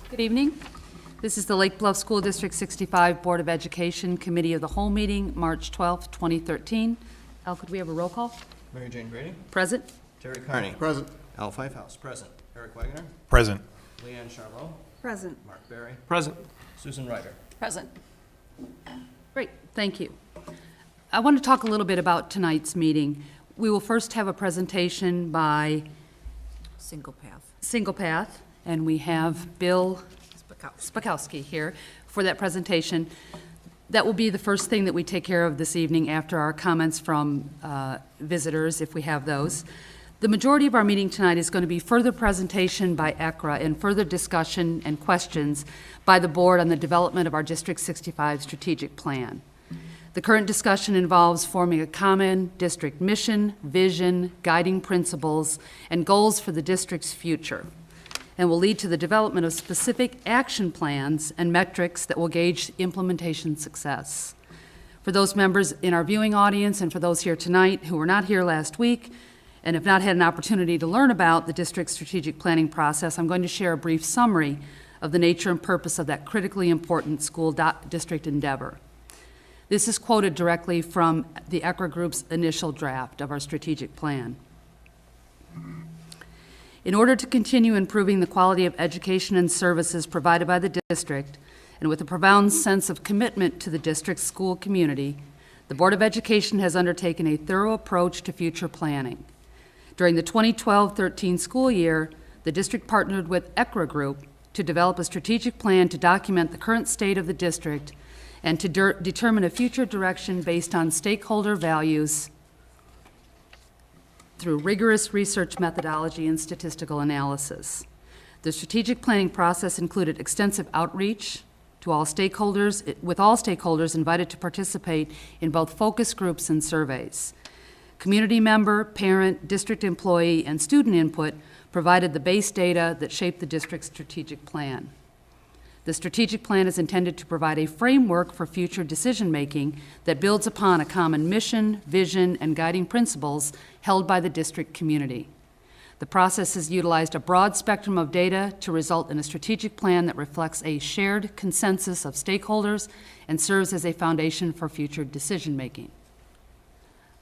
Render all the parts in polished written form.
Good evening. This is the Lake Bluff School District 65 Board of Education Committee of the Whole meeting, March 12th, 2013. Al, could we have a roll call? Mary Jane Grady. Present. Terry Carney. Present. Al Fifehouse. Present. Eric Wagner. Present. Leanne Charlot. Present. Mark Berry. Present. Susan Ryder. Present. Great, thank you. I want to talk a little bit about tonight's meeting. We will first have a presentation by Single path. Single Path, and we have Bill Spakowski here for that presentation. That will be the first thing that we take care of this evening after our comments from visitors, if we have those. The majority of our meeting tonight is going to be further presentation by ECRA and further discussion and questions by the board on the development of our District 65 strategic plan. The current discussion involves forming a common district mission, vision, guiding principles, and goals for the district's future, and will lead to the development of specific action plans and metrics that will gauge implementation success. For those members in our viewing audience and for those here tonight who were not here last week and have not had an opportunity to learn about the district's strategic planning process, I'm going to share a brief summary of the nature and purpose of that critically important school district endeavor. This is quoted directly from the ECRA Group's initial draft of our strategic plan. In order to continue improving the quality of education and services provided by the district, and with a profound sense of commitment to the district's school community, the Board of Education has undertaken a thorough approach to future planning. During the 2012-13 school year, the district partnered with ECRA Group to develop a strategic plan to document the current state of the district and to determine a future direction based on stakeholder values through rigorous research methodology and statistical analysis. The strategic planning process included extensive outreach to all stakeholders, with all stakeholders invited to participate in both focus groups and surveys. Community member, parent, district employee, and student input provided the base data that shaped the district's strategic plan. The strategic plan is intended to provide a framework for future decision-making that builds upon a common mission, vision, and guiding principles held by the district community. The process has utilized a broad spectrum of data to result in a strategic plan that reflects a shared consensus of stakeholders and serves as a foundation for future decision-making.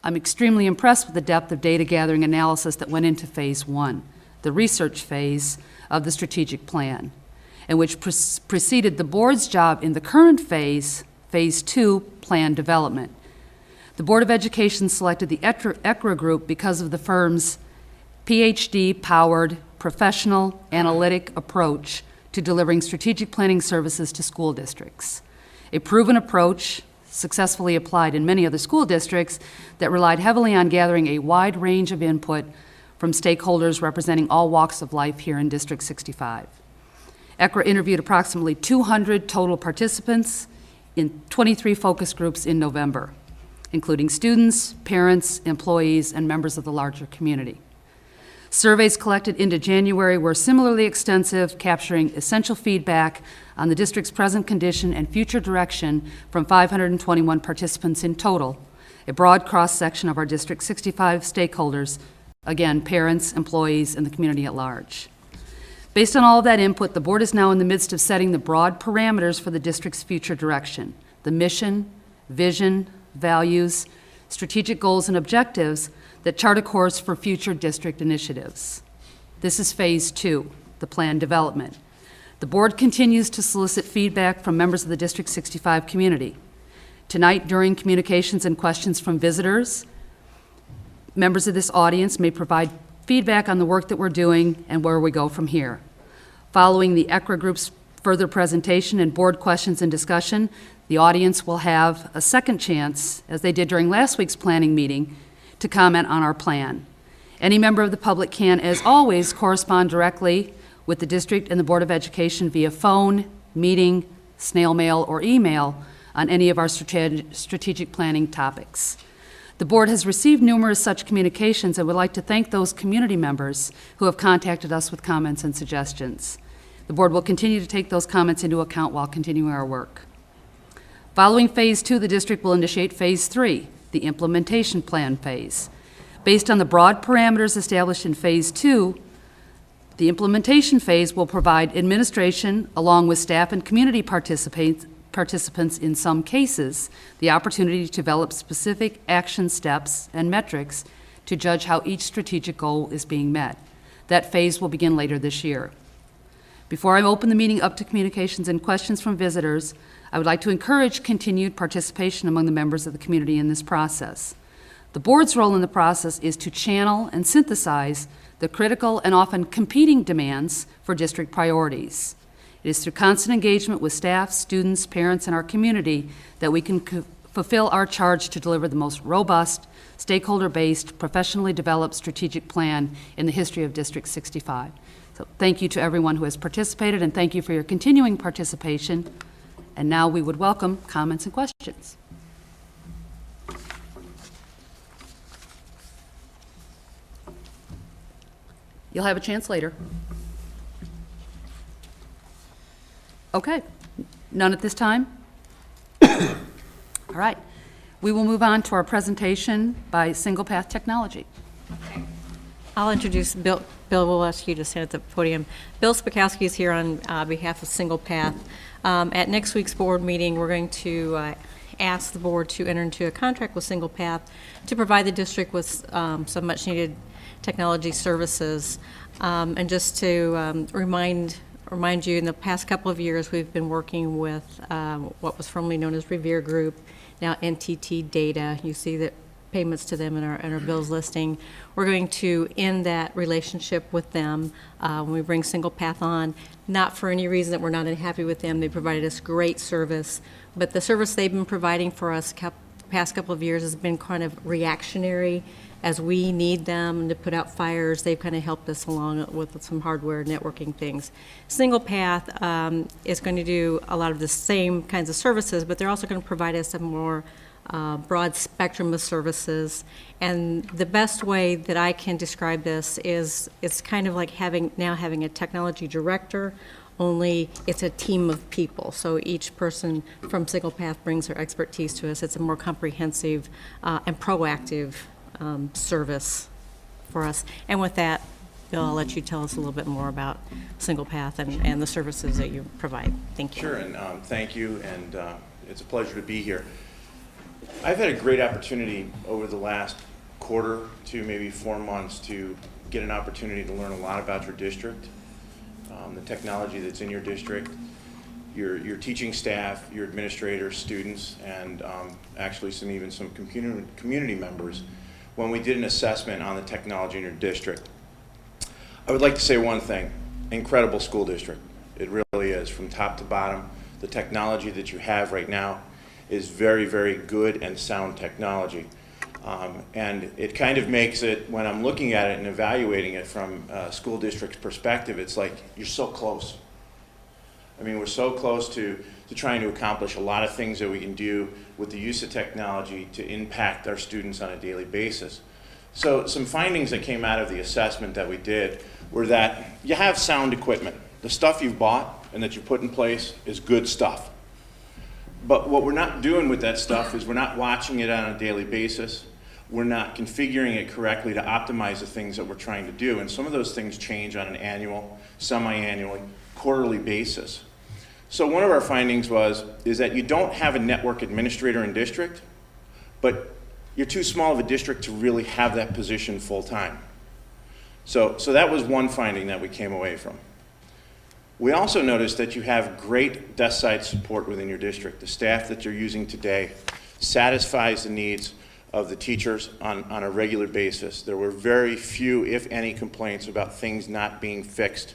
I'm extremely impressed with the depth of data gathering analysis that went into Phase 1, the research phase of the strategic plan, and which preceded the board's job in the current phase, Phase 2, plan development. The Board of Education selected the ECRA Group because of the firm's PhD-powered, professional, analytic approach to delivering strategic planning services to school districts. A proven approach successfully applied in many other school districts that relied heavily on gathering a wide range of input from stakeholders representing all walks of life here in District 65. ECRA interviewed approximately 200 total participants in 23 focus groups in November, including students, parents, employees, and members of the larger community. Surveys collected into January were similarly extensive, capturing essential feedback on the district's present condition and future direction from 521 participants in total, a broad cross-section of our District 65 stakeholders, again, parents, employees, and the community at large. Based on all of that input, the board is now in the midst of setting the broad parameters for the district's future direction, the mission, vision, values, strategic goals, and objectives that chart a course for future district initiatives. This is Phase 2, the plan development. The board continues to solicit feedback from members of the District 65 community. Tonight, during communications and questions from visitors, members of this audience may provide feedback on the work that we're doing and where we go from here. Following the ECRA Group's further presentation and board questions and discussion, the audience will have a second chance, as they did during last week's planning meeting, to comment on our plan. Any member of the public can, as always, correspond directly with the district and the Board of Education via phone, meeting, snail mail, or email on any of our strategic planning topics. The board has received numerous such communications and would like to thank those community members who have contacted us with comments and suggestions. The board will continue to take those comments into account while continuing our work. Following Phase 2, the district will initiate Phase 3, the implementation plan phase. Based on the broad parameters established in Phase 2, The implementation phase will provide administration, along with staff and community participants in some cases, the opportunity to develop specific action steps and metrics to judge how each strategic goal is being met. That phase will begin later this year. Before I open the meeting up to communications and questions from visitors, I would like to encourage continued participation among the members of the community in this process. The board's role in the process is to channel and synthesize the critical and often competing demands for district priorities. It is through constant engagement with staff, students, parents, and our community that we can fulfill our charge to deliver the most robust, stakeholder-based, professionally developed strategic plan in the history of District 65. So thank you to everyone who has participated, and thank you for your continuing participation. And now we would welcome comments and questions. You'll have a chance later. Okay, none at this time? All right, we will move on to our presentation by Single Path Technology. I'll introduce Bill. Bill will ask you to stand at the podium. Bill Spakowski is here on behalf of Single Path. At next week's board meeting, we're going to ask the board to enter into a contract with Single Path to provide the district with some much-needed technology services. And just to remind you, in the past couple of years, we've been working with what was formerly known as Revere Group, now NTT Data. You see that payments to them in our bills listing. We're going to end that relationship with them when we bring Single Path on, not for any reason that we're not happy with them. They provided us great service, but the service they've been providing for us the past couple of years has been kind of reactionary. As we need them to put out fires, they've kind of helped us along with some hardware networking things. Single Path is going to do a lot of the same kinds of services, but they're also going to provide us a more broad spectrum of services. And the best way that I can describe this is it's kind of like having a technology director, only it's a team of people. So each person from Single Path brings their expertise to us. It's a more comprehensive and proactive service for us. And with that, Bill, I'll let you tell us a little bit more about Single Path and the services that you provide. Thank you. Sure, and thank you, and it's a pleasure to be here. I've had a great opportunity over the last quarter to maybe 4 months to get an opportunity to learn a lot about your district, the technology that's in your district, your teaching staff, your administrators, students, and actually some community members when we did an assessment on the technology in your district. I would like to say one thing: incredible school district. It really is, from top to bottom. The technology that you have right now is very, very good and sound technology. And it kind of makes it, when I'm looking at it and evaluating it from a school district's perspective, it's like you're so close. I mean, we're so close to trying to accomplish a lot of things that we can do with the use of technology to impact our students on a daily basis. So some findings that came out of the assessment that we did were that you have sound equipment. The stuff you've bought and that you put in place is good stuff. But what we're not doing with that stuff is we're not watching it on a daily basis. We're not configuring it correctly to optimize the things that we're trying to do. And some of those things change on an annual, semi-annually, quarterly basis. So one of our findings is that you don't have a network administrator in district, but you're too small of a district to really have that position full time. So that was one finding that we came away from. We also noticed that you have great desk side support within your district. The staff that you're using today satisfies the needs of the teachers on a regular basis. There were very few, if any, complaints about things not being fixed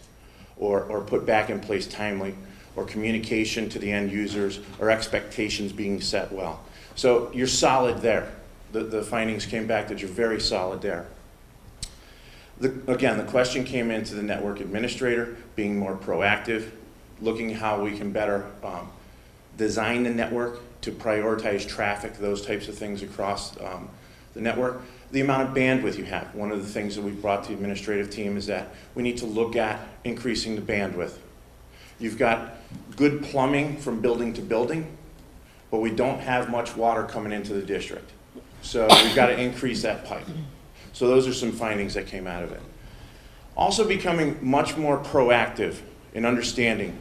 or put back in place timely, or communication to the end users, or expectations being set well. So you're solid there. The findings came back that you're very solid there. Again, the question came into the network administrator, being more proactive, looking how we can better design the network to prioritize traffic, those types of things across the network. The amount of bandwidth you have. One of the things that we've brought to the administrative team is that we need to look at increasing the bandwidth. You've got good plumbing from building to building, but we don't have much water coming into the district. So we've got to increase that pipe. So those are some findings that came out of it. Also becoming much more proactive in understanding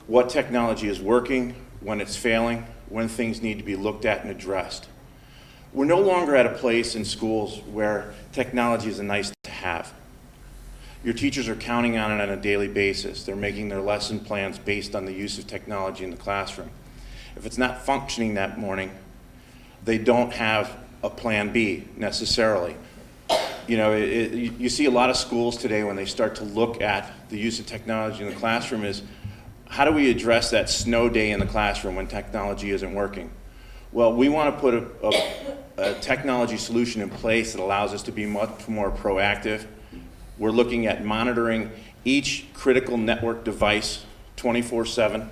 what technology is working, when it's failing, when things need to be looked at and addressed. We're no longer at a place in schools where technology is a nice to have. Your teachers are counting on it on a daily basis. They're making their lesson plans based on the use of technology in the classroom. If it's not functioning that morning, they don't have a plan B necessarily. You know, you see a lot of schools today when they start to look at the use of technology in the classroom is, how do we address that snow day in the classroom when technology isn't working? Well, we want to put a technology solution in place that allows us to be much more proactive. We're looking at monitoring each critical network device 24/7,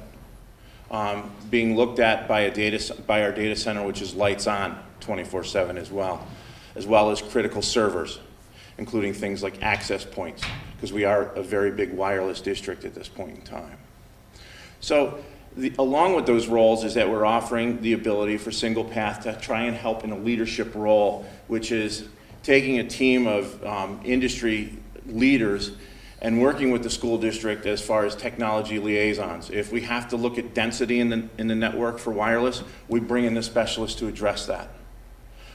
being looked at by our data center, which is lights on 24/7 as well as critical servers, including things like access points, because we are a very big wireless district at this point in time. So along with those roles is that we're offering the ability for Single Path to try and help in a leadership role, which is taking a team of industry leaders and working with the school district as far as technology liaisons. If we have to look at density in the network for wireless, we bring in the specialists to address that.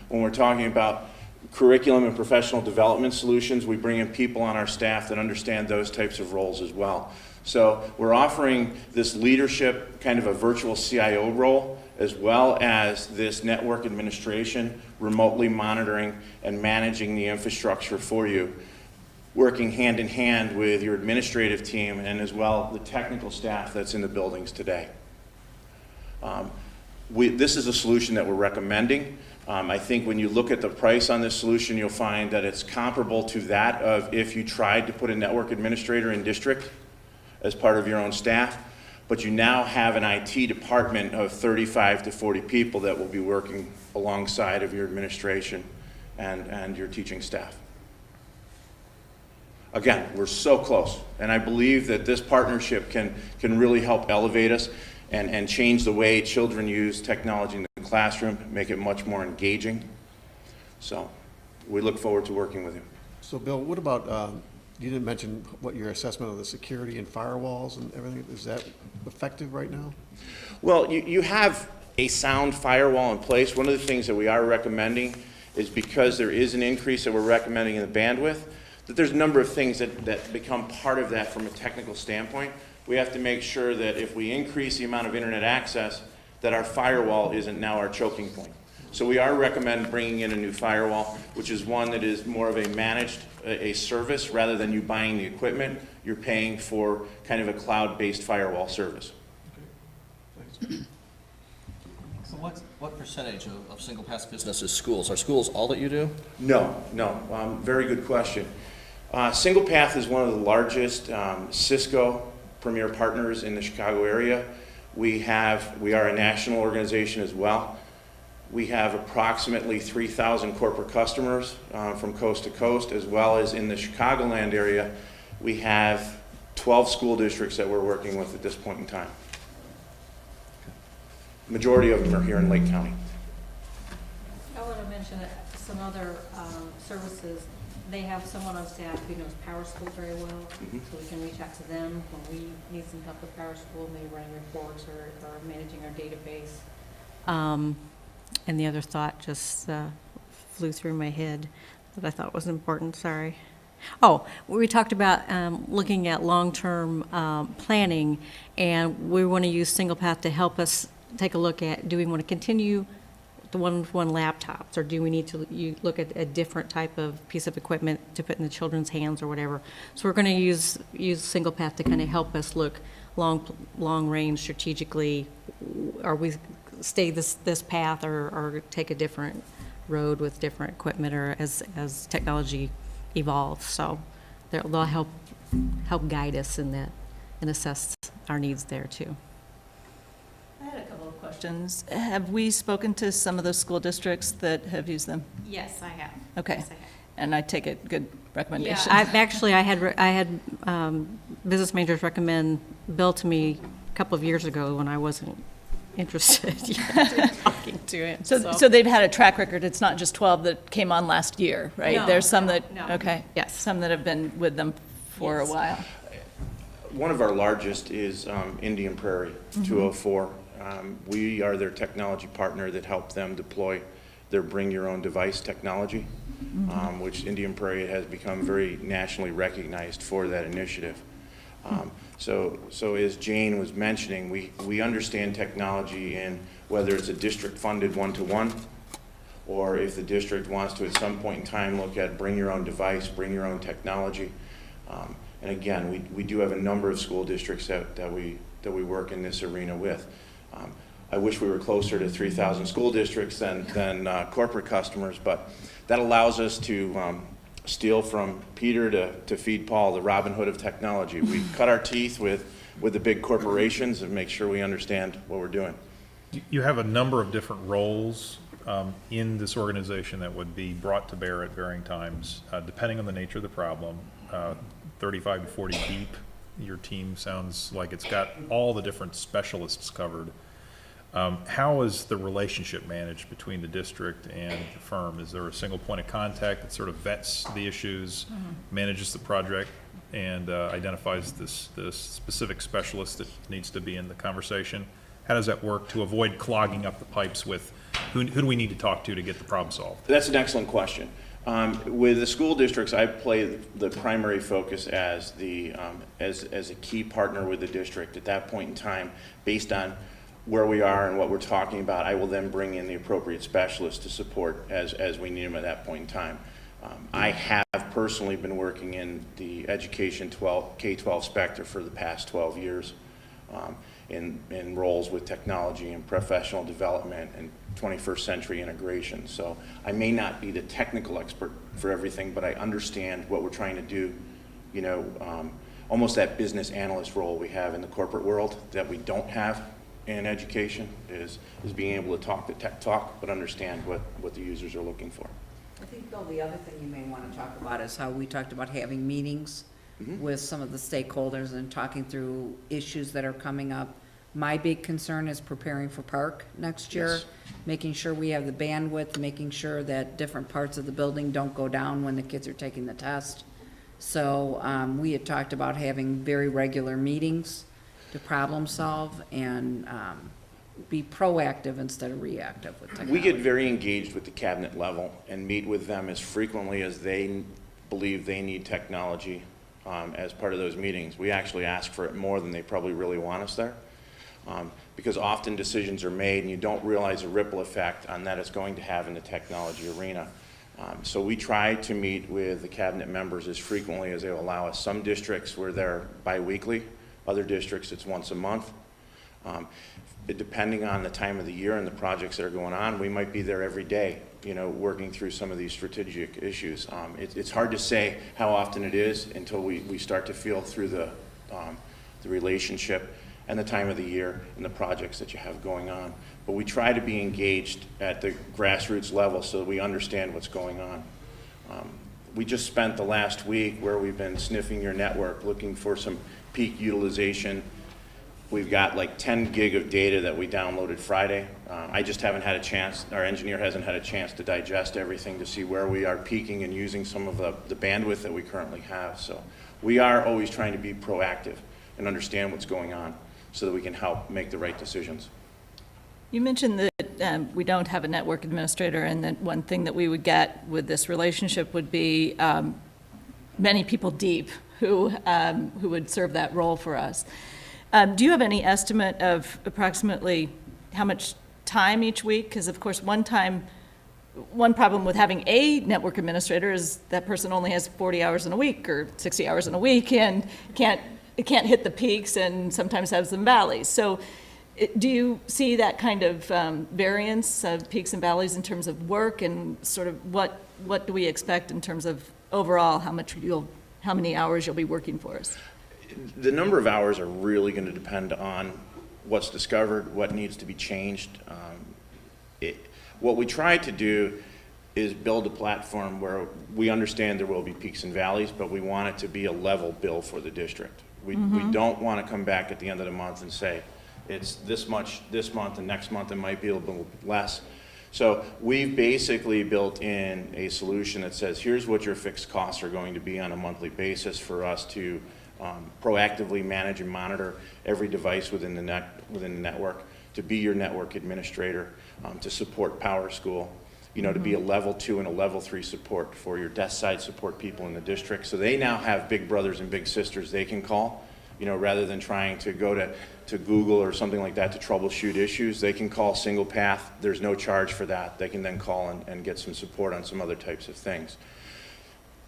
When we're talking about curriculum and professional development solutions, we bring in people on our staff that understand those types of roles as well. So we're offering this leadership, kind of a virtual CIO role, as well as this network administration, remotely monitoring and managing the infrastructure for you, working hand in hand with your administrative team and as well the technical staff that's in the buildings today. This is a solution that we're recommending. I think when you look at the price on this solution, you'll find that it's comparable to that of if you tried to put a network administrator in district as part of your own staff, but you now have an IT department of 35 to 40 people that will be working alongside of your administration and your teaching staff. Again, we're so close, and I believe that this partnership can really help elevate us and change the way children use technology in the classroom, make it much more engaging. So we look forward to working with you. So Bill, what about, you didn't mention what your assessment of the security and firewalls and everything, is that effective right now? Well, you have a sound firewall in place. One of the things that we are recommending is because there is an increase that we're recommending in the bandwidth, that there's a number of things that become part of that from a technical standpoint. We have to make sure that if we increase the amount of internet access, that our firewall isn't now our choking point. So we are recommending bringing in a new firewall, which is one that is more of a managed a service rather than you buying the equipment. You're paying for kind of a cloud-based firewall service. So what percentage of Single Path business is schools? Are schools all that you do? No. Very good question. Single Path is one of the largest Cisco premier partners in the Chicago area. We are a national organization as well. We have approximately 3,000 corporate customers from coast to coast, as well as in the Chicagoland area, we have 12 school districts that we're working with at this point in time. Majority of them are here in Lake County. I want to mention that some other services, they have someone on staff who knows PowerSchool very well, so we can reach out to them when we need some help with PowerSchool, maybe running reports or managing our database. And the other thought just flew through my head that I thought was important, sorry. Oh, we talked about looking at long-term planning, and we want to use Single Path to help us take a look at, do we want to continue the one-to-one laptops, or do we need to look at a different type of piece of equipment to put in the children's hands or whatever? So we're going to use Single Path to kind of help us look long range strategically. Are we stay this path or take a different road with different equipment or as technology evolves? So they'll help guide us in that and assess our needs there too. I had a couple of questions. Have we spoken to some of those school districts that have used them? Yes, I have. Okay. Yes, I have. And I take it good recommendation. I had business managers recommend Bill to me a couple of years ago when I wasn't interested yet in talking to him. So they've had a track record. It's not just 12 that came on last year, right? No, There's some that, no. okay. Yes. Some that have been with them for a while. One of our largest is Indian Prairie, 204. We are their technology partner that helped them deploy their bring your own device technology, which Indian Prairie has become very nationally recognized for that initiative. So as Jane was mentioning, we understand technology in whether it's a district-funded one-to-one, or if the district wants to at some point in time look at bring your own device, bring your own technology. And again, we do have a number of school districts that we work in this arena with. I wish we were closer to 3,000 school districts than corporate customers, but that allows us to steal from Peter to feed Paul, the Robin Hood of technology. We cut our teeth with the big corporations and make sure we understand what we're doing. You have a number of different roles in this organization that would be brought to bear at varying times, depending on the nature of the problem. 35 to 40 deep, your team sounds like it's got all the different specialists covered. How is the relationship managed between the district and the firm? Is there a single point of contact that sort of vets the issues, manages the project, and identifies this specific specialist that needs to be in the conversation? How does that work to avoid clogging up the pipes with who do we need to talk to get the problem solved? That's an excellent question. With the school districts, I play the primary focus as as a key partner with the district at that point in time, based on where we are and what we're talking about. I will then bring in the appropriate specialists to support as we need them at that point in time. I have personally been working in the education K-12 sector for the past 12 years in roles with technology and professional development and 21st century integration. So I may not be the technical expert for everything, but I understand what we're trying to do. You know, almost that business analyst role we have in the corporate world that we don't have in education is being able to talk the tech talk, but understand what the users are looking for. I think, Bill, the other thing you may want to talk about is how we talked about having meetings with some of the stakeholders and talking through issues that are coming up. My big concern is preparing for park next year, Yes. making sure we have the bandwidth, making sure that different parts of the building don't go down when the kids are taking the test. So we had talked about having very regular meetings to problem solve and be proactive instead of reactive with technology. We get very engaged with the cabinet level and meet with them as frequently as they believe they need technology as part of those meetings. We actually ask for it more than they probably really want us there, because often decisions are made and you don't realize the ripple effect on that it's going to have in the technology arena. So we try to meet with the cabinet members as frequently as they will allow us. Some districts we're there bi-weekly, other districts it's once a month. Depending on the time of the year and the projects that are going on, we might be there every day, you know, working through some of these strategic issues. It's hard to say how often it is until we start to feel through the relationship and the time of the year and the projects that you have going on. But we try to be engaged at the grassroots level so that we understand what's going on. We just spent the last week where we've been sniffing your network, looking for some peak utilization. We've got like 10 gig of data that we downloaded Friday. I just haven't had a chance, our engineer hasn't had a chance to digest everything to see where we are peaking and using some of the bandwidth that we currently have. So we are always trying to be proactive and understand what's going on so that we can help make the right decisions. You mentioned that we don't have a network administrator, and that one thing that we would get with this relationship would be many people deep who would serve that role for us. Do you have any estimate of approximately how much time each week? Because of course, one problem with having a network administrator is that person only has 40 hours in a week or 60 hours in a week and can't hit the peaks and sometimes has some valleys. So do you see that kind of variance of peaks and valleys in terms of work, and sort of what do we expect in terms of overall how many hours you'll be working for us? The number of hours are really going to depend on what's discovered, what needs to be changed. What we try to do is build a platform where we understand there will be peaks and valleys, but we want it to be a level bill for the district. We don't want to come back at the end of the month and say, it's this much this month and next month it might be a little bit less. So we've basically built in a solution that says, here's what your fixed costs are going to be on a monthly basis for us to proactively manage and monitor every device within the network, to be your network administrator, to support PowerSchool, you know, to be a level 2 and a level 3 support for your desk side support people in the district. So they now have big brothers and big sisters they can call, you know, rather than trying to go to Google or something like that to troubleshoot issues. They can call Single Path. There's no charge for that. They can then call and get some support on some other types of things.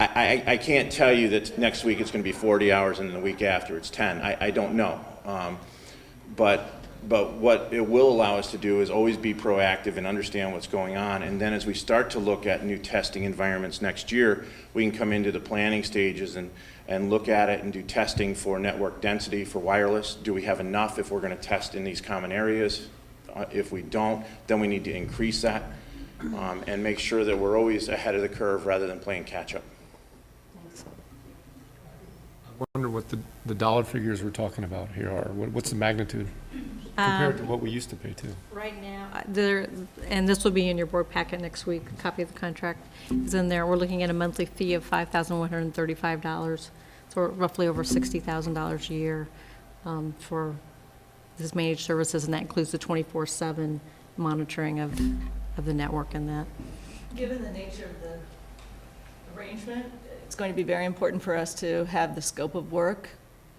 I can't tell you that next week it's going to be 40 hours and the week after it's 10. I don't know. But what it will allow us to do is always be proactive and understand what's going on. And then as we start to look at new testing environments next year, we can come into the planning stages and look at it and do testing for network density for wireless. Do we have enough if we're going to test in these common areas? If we don't, then we need to increase that and make sure that we're always ahead of the curve rather than playing catch up. I wonder what the dollar figures we're talking about here are. What's the magnitude compared to what we used to pay to? Right now, and this will be in your board packet next week, a copy of the contract is in there. We're looking at a monthly fee of $5,135, so roughly over $60,000 a year for this managed services, and that includes the 24/7 monitoring of the network and that. Given the nature of the arrangement, it's going to be very important for us to have the scope of work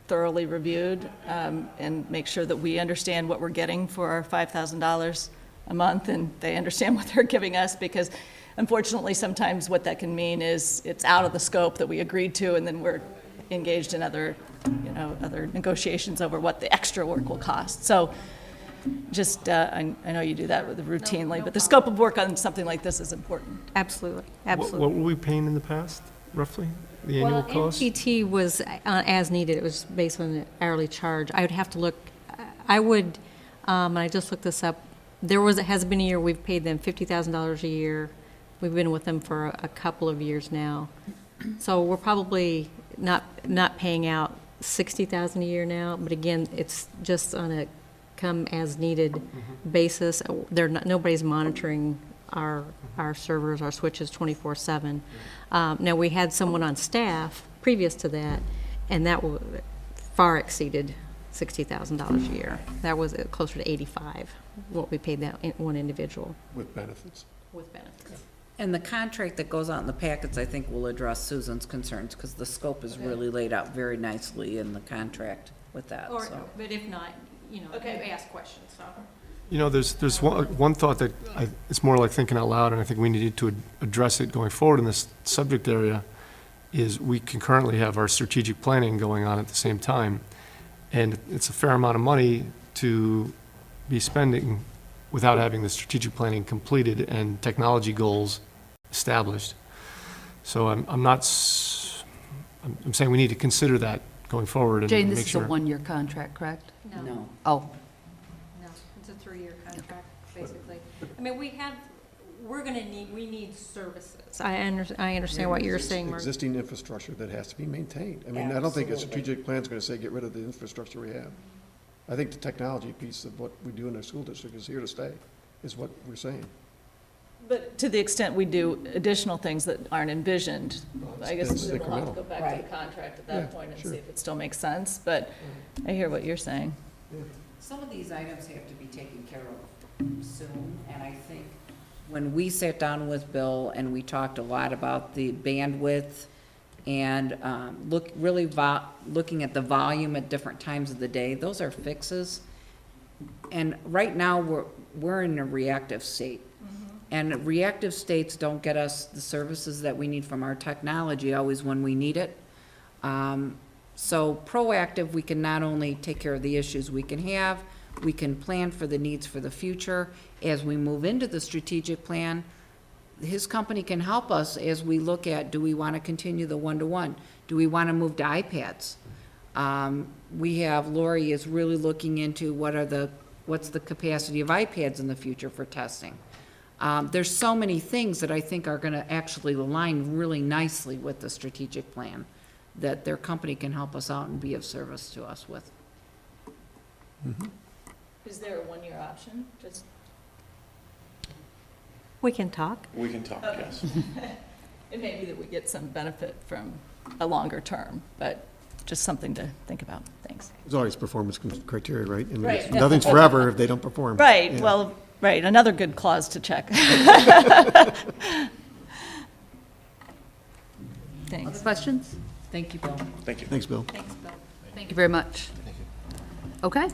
thoroughly reviewed and make sure that we understand what we're getting for our $5,000 a month and they understand what they're giving us, because unfortunately sometimes what that can mean is it's out of the scope that we agreed to, and then we're engaged in other negotiations over what the extra work will cost. So just, I know you do that routinely, but the scope of work on something like this is important. Absolutely, absolutely. What were we paying in the past, roughly? The annual cost? MPT was as needed. It was based on an hourly charge. I would have to look, and I just looked this up, has been a year we've paid them $50,000 a year. We've been with them for a couple of years now. So we're probably not paying out $60,000 a year now, but again, it's just on a come as needed basis. Nobody's monitoring our servers, our switches 24/7. Now, we had someone on staff previous to that, and that far exceeded $60,000 a year. That was closer to 85, what we paid that one individual. With benefits. With benefits. And the contract that goes out in the packets, I think, will address Susan's concerns, because the scope is really laid out very nicely in the contract with that, so. But if not, you ask questions, so. You know, there's one thought that it's more like thinking out loud, and I think we need to address it going forward in this subject area, is we concurrently have our strategic planning going on at the same time. And it's a fair amount of money to be spending without having the strategic planning completed and technology goals established. So I'm saying we need to consider that going forward and Jane, make this is a sure. one-year contract, correct? No. Oh, No, it's a 3-year contract, basically. I mean, we need services. I understand what you're saying, Mark. Existing infrastructure that has to be maintained. I mean, I don't think a strategic plan is going to say, get rid of the infrastructure we have. I think the technology piece of what we do in our school district is here to stay, is what we're saying. But to the extent we do additional things that aren't envisioned, I guess It's we'll have to incremental. go back to Right. the contract at Yeah, that point and sure. see if it still makes sense, but I hear what you're saying. Some of these items have to be taken care of soon, and I think when we sat down with Bill and we talked a lot about the bandwidth and looking at the volume at different times of the day, those are fixes. And right now, we're in a reactive state. And reactive states don't get us the services that we need from our technology always when we need it. So proactive, we can not only take care of the issues we can have, we can plan for the needs for the future. As we move into the strategic plan, his company can help us as we look at, do we want to continue the one-to-one? Do we want to move to iPads? Lori is really looking into what's the capacity of iPads in the future for testing. There's so many things that I think are going to actually align really nicely with the strategic plan that their company can help us out and be of service to us with. Is there a 1-year option? Just We can talk. We can talk, yes. It may be that we get some benefit from a longer term, but just something to think about. Thanks. There's always performance criteria, right? And Right. nothing's forever if they don't perform. Right, Yeah. well, right, another good clause to check. Thanks. Questions? Thank you, Bill. Thank you. Thanks, Bill. Thank you very much. Okay.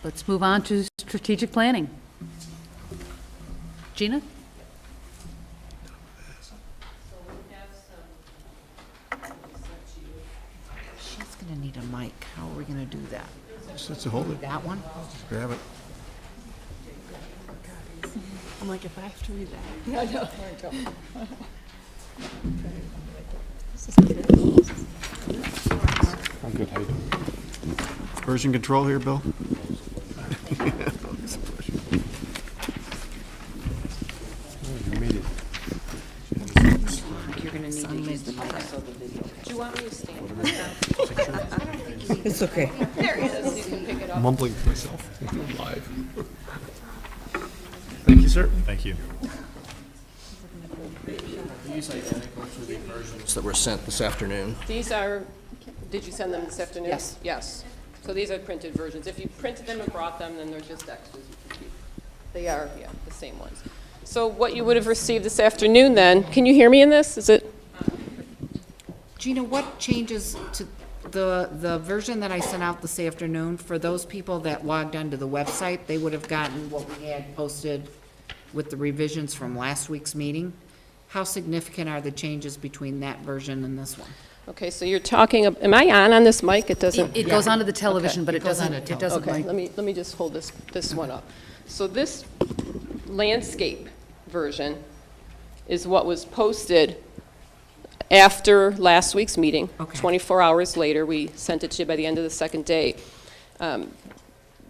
Let's move on to strategic planning. Gina? She's gonna need a mic. How are we gonna do that? Just to hold it, That one? grab it. I'm like, if I have to read that. No, no, we're in trouble. I'm good, how you doing? Version control here, Bill? You made it. You're gonna need to use the mic so the video. Do you want me to stand? It's okay. Mumbling to myself, live. Thank you, sir. Thank you. These identical to the versions that were sent this afternoon. These are, did you send them this afternoon? Yes. Yes. So these are printed versions. If you printed them and brought them, then they're just extras you can keep. They are, yeah, the same ones. So what you would have received this afternoon then, can you hear me in this? Is it? Gina, what changes to the version that I sent out this afternoon, for those people that logged onto the website, they would have gotten what we had posted with the revisions from last week's meeting. How significant are the changes between that version and this one? Okay, so you're talking, am I on this mic? It doesn't. It goes onto the television, but it goes doesn't, onto it doesn't Okay, like, let me just hold this one up. So this landscape version is what was posted after last week's meeting. Okay. 24 hours later, we sent it to you by the end of the second day.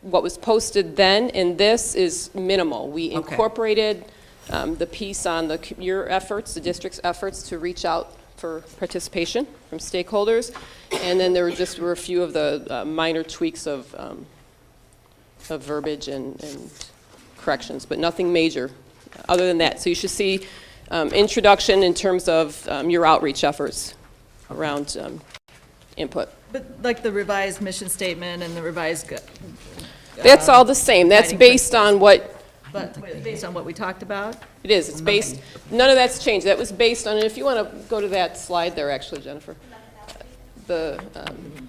What was posted then and this is minimal. We Okay. incorporated the piece on your efforts, the district's efforts to reach out for participation from stakeholders, and then there were a few of the minor tweaks of verbiage and corrections, but nothing major other than that. So you should see introduction in terms of your outreach efforts around input. But like the revised mission statement and the revised, That's all the same. That's guiding based on what but based on what we talked about? it is. It's based, none of that's changed. That was based on, and if you want to go to that slide there, actually, Jennifer, the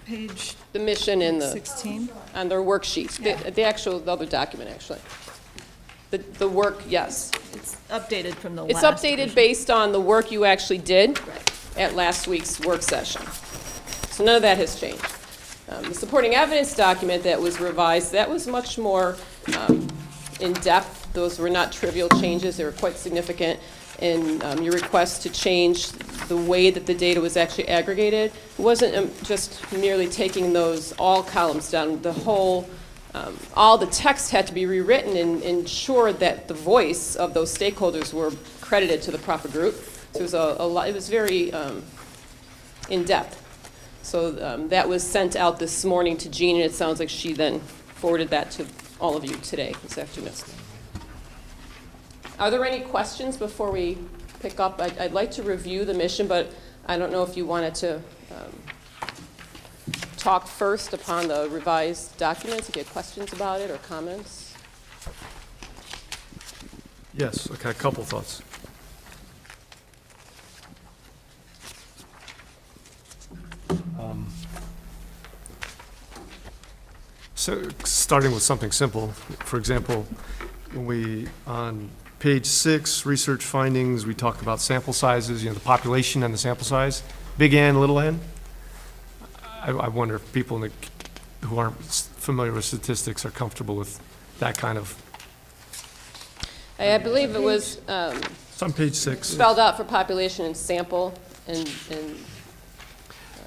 Page mission and the, 16? on their worksheets, the other document, actually. The work, yes. It's updated from the It's last. updated based on the work you actually did at last week's work session. So none of that has changed. The supporting evidence document that was revised, that was much more in-depth. Those were not trivial changes. They were quite significant. And your request to change the way that the data was actually aggregated wasn't just merely taking those all columns down. The whole, all the text had to be rewritten and ensure that the voice of those stakeholders were credited to the proper group. So it was a lot, it was very in-depth. So that was sent out this morning to Jean, and it sounds like she then forwarded that to all of you today, this afternoon. Are there any questions before we pick up? I'd like to review the mission, but I don't know if you wanted to talk first upon the revised documents, if you had questions about it or comments. Yes, okay, a couple thoughts. So, starting with something simple, for example, when we, on page 6, research findings, we talk about sample sizes, the population and the sample size, big N, little n. I wonder if people who aren't familiar with statistics are comfortable with that kind of, I believe it was it's on page 6. spelled out for population and sample, and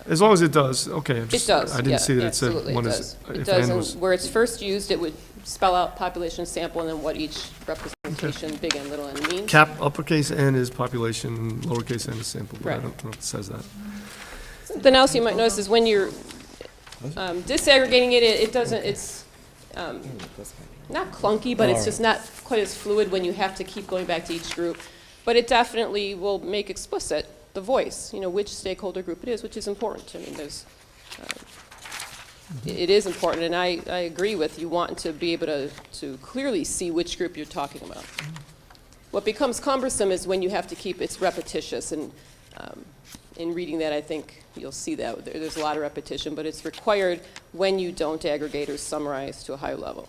As long as it does, okay. it does. I didn't see that it said absolutely, one it is, does. It if does, n and was, where it's first used, it would spell out population sample and then what each representation, big and little n, means. cap uppercase N is population, lowercase n is sample, but I Right. don't know if it says that. Something else you might notice is when you're disaggregating it, it doesn't, it's, not clunky, but it's just not quite as fluid when you have to keep going back to each group. But it definitely will make explicit the voice, which stakeholder group it is, which is important. I mean, it is important, and I agree with you wanting to be able to clearly see which group you're talking about. What becomes cumbersome is when you have to keep, it's repetitious, and in reading that, I think you'll see that. There's a lot of repetition, but it's required when you don't aggregate or summarize to a high level.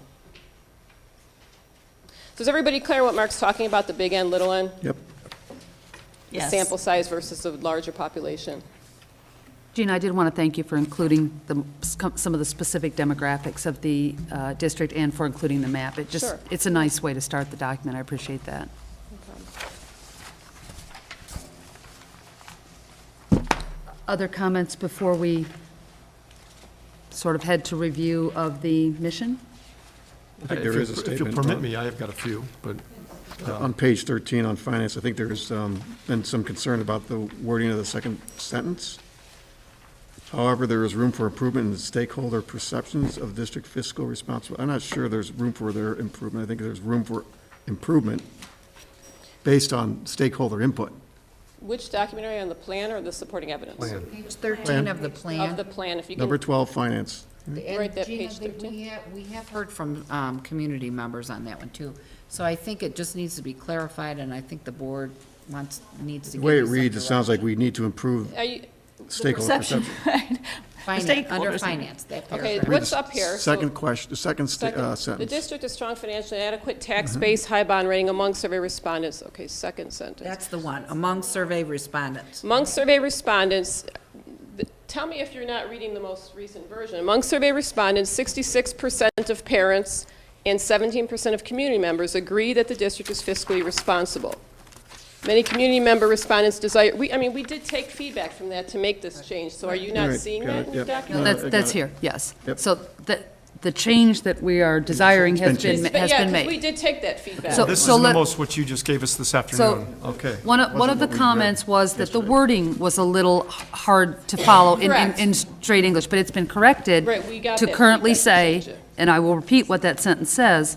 So is everybody clear what Mark's talking about, the big N, little n? Yep. The Yes. sample size versus the larger population? Gina, I did want to thank you for including some of the specific demographics of the district and for including the map. Sure. It's a nice way to start the document. I appreciate that. Other comments before we sort of head to review of the mission? I think there is a If statement. you'll permit me, I have got a few, but On page 13 on finance, I think there's been some concern about the wording of the second sentence. However, there is room for improvement in the stakeholder perceptions of district fiscal responsibility. I'm not sure there's room for their improvement. I think there's room for improvement based on stakeholder input. Which document are you on, the plan or the supporting evidence? Page 13 of the plan. Of the plan, if you can. Number 12, finance. And Right, that Gina, page 13. we have heard from community members on that one, too. So I think it just needs to be clarified, and I think the board needs to The give way it you some reads, it sounds like direction. we need to improve Are you, stakeholder Perception, perception. right? Under stakeholders. finance, that okay, paragraph. what's up here? So- Second question, the second The sentence. district is strong financially, adequate tax base, high bond rating among survey respondents. Okay, second sentence. That's the one, among survey respondents. Among survey respondents, tell me if you're not reading the most recent version. Among survey respondents, 66% of parents and 17% of community members agree that the district is fiscally responsible. Many community member respondents desire, we did take feedback from that to make this change, so are you not Right, seeing got that it, in your yep. document? No, I That's got it. here, yes. Yep. So the change that we are desiring has been been, But has yeah, been 'cause we made. did take that feedback. So- this is so the let- most what you just gave us this So, afternoon. Okay. one of Wasn't the what we read comments was that the wording was a little hard to follow Correct. in straight English, but it's been corrected Right, we got to that currently feedback to say, change it. and I will repeat what that sentence says,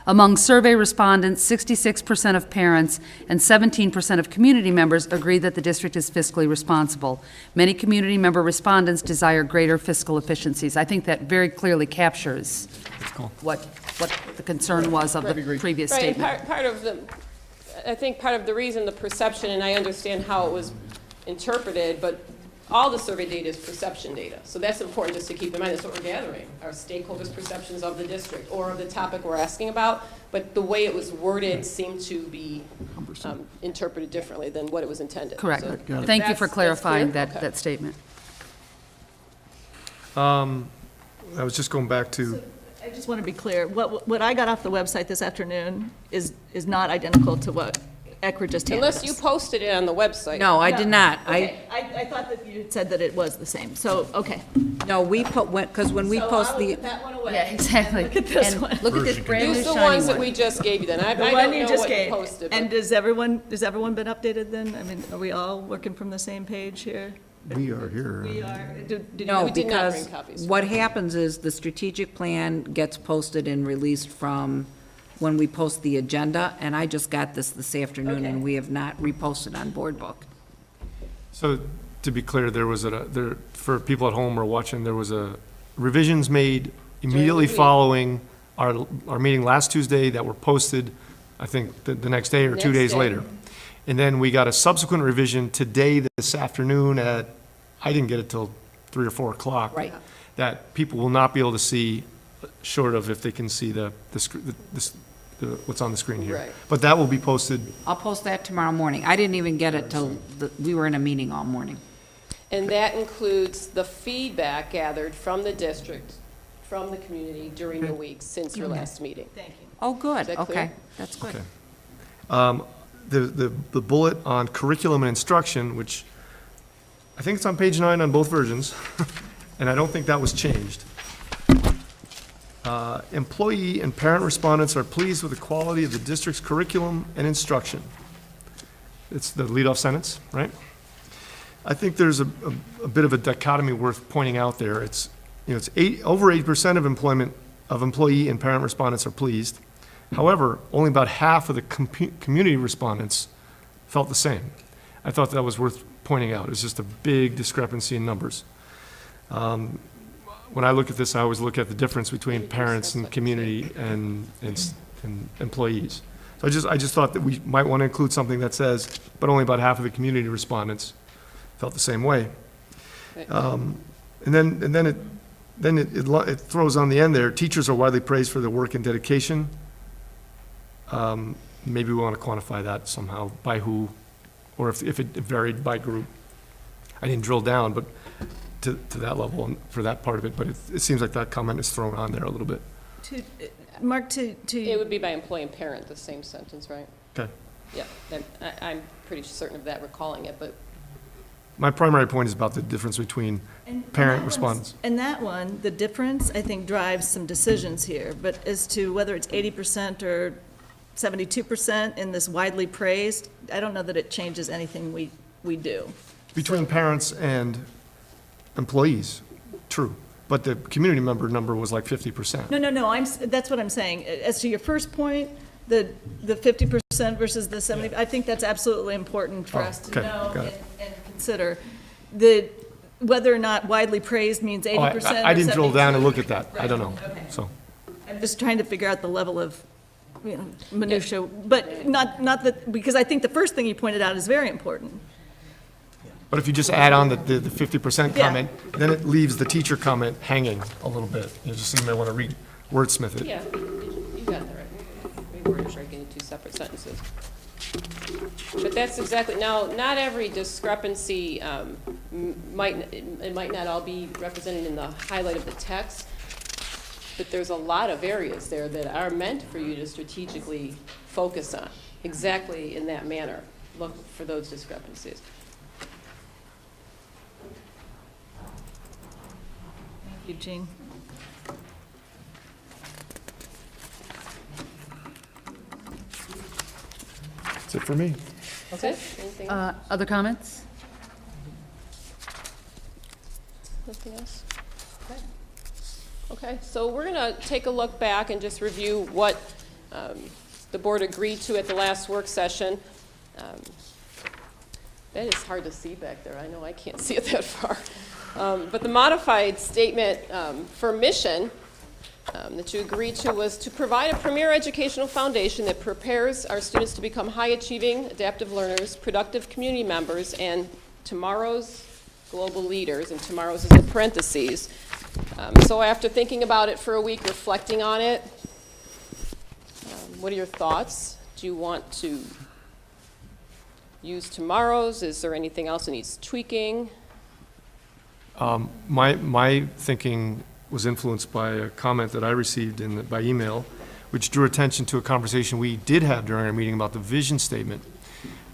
among survey respondents, 66% of parents and 17% of community members agree that the district is fiscally responsible. Many community member respondents desire greater fiscal efficiencies. I think that very clearly captures what the concern was of the previous Right, and statement. I think part of the reason, the perception, and I understand how it was interpreted, but all the survey data is perception data. So that's important just to keep in mind. That's what we're gathering, our stakeholders' perceptions of the district or of the topic we're asking about. But the way it was worded seemed to be interpreted differently than what it was intended. Correct. So if Thank you for that's clarifying clear? that, Okay. that statement. I was just going back to, I just want to be clear, what I got off the website this afternoon is not identical to what ECRA just handed us. Unless you posted it on the website. No, I did not. Okay, I thought that you had said that it was the same, so, okay. No, we put, because when we So post I'll the, put that one away. Yeah, exactly. Look at this And one. look at this brand new Use the shiny ones that one. we just gave you then. I The don't one you know just what you gave. posted. And but- has everyone been updated then? I mean, are we all working from the same page here? We are here. We are. no, We did not because bring copies. what happens is the strategic plan gets posted and released from when we post the agenda, and I just got this afternoon, and Okay. we have not reposted on Board Book. so to be clear, for people at home or watching, there was revisions made immediately week. following our meeting last Tuesday that were posted, I think, the next day or 2 Next days day. later. And then we got a subsequent revision today, this afternoon I didn't get it till 3 or 4 o'clock. Right. That people will not be able to see, short of if they can see what's on the screen here. Right. But that will be posted. I'll post that tomorrow morning. I didn't even get it till, we were in a meeting all morning. And that includes the feedback gathered from the district, from the community during the week since your last meeting. Thank you. Oh, good, Is that clear? okay, that's good. Okay. The bullet on curriculum and instruction, which I think it's on page 9 on both versions, and I don't think that was changed. Employee and parent respondents are pleased with the quality of the district's curriculum and instruction. It's the leadoff sentence, right? I think there's a bit of a dichotomy worth pointing out there. It's over 8% of of employee and parent respondents are pleased. However, only about half of the community respondents felt the same. I thought that was worth pointing out. It's just a big discrepancy in numbers. When I look at this, I always look at the difference between parents and community and employees. So I just thought that we might want to include something that says, but only about half of the community respondents felt the same way. And then it throws on the end there, teachers are widely praised for their work and dedication. Maybe we want to quantify that somehow, by who, or if it varied by group. I didn't drill down, but to that level and for that part of it, but it seems like that comment is thrown on there a little bit. Mark, It would be by employee and parent, the same sentence, right? Okay. Yeah, I'm pretty certain of that, recalling it, but My primary point is about the difference between parent respondents. And that one, the difference, I think, drives some decisions here, but as to whether it's 80% or 72% in this widely praised, I don't know that it changes anything we do. Between parents and employees, true. But the community member number was like 50%. No, that's what I'm saying. As to your first point, the 50% versus the 70, I think that's absolutely important for us to okay, know got it. and consider. Whether or not widely praised means 80% or I didn't drill down and 72. look at that. I don't know, Okay. so. I'm just trying to figure out the level of, minutia, but not that, because I think the first thing you pointed out is very important. But if you just add on the 50% Yeah. comment, then it leaves the teacher comment hanging a little bit. You just you may want to wordsmith it. yeah, you got that right. We were breaking into two separate sentences. But that's exactly, now, not every discrepancy might not all be represented in the highlight of the text, but there's a lot of areas there that are meant for you to strategically focus on, exactly in that manner. Look for those discrepancies. Eugene? That's it for me. That's it? Anything else? Other comments? Nothing else? Okay, so we're going to take a look back and just review what the board agreed to at the last work session. That is hard to see back there. I know I can't see it that far. But the modified statement for mission that you agreed to was to provide a premier educational foundation that prepares our students to become high-achieving, adaptive learners, productive community members, and tomorrow's global leaders, and tomorrow's is in parentheses. So after thinking about it for a week, reflecting on it, what are your thoughts? Do you want to use tomorrow's? Is there anything else that needs tweaking? My thinking was influenced by a comment that I received by email, which drew attention to a conversation we did have during our meeting about the vision statement,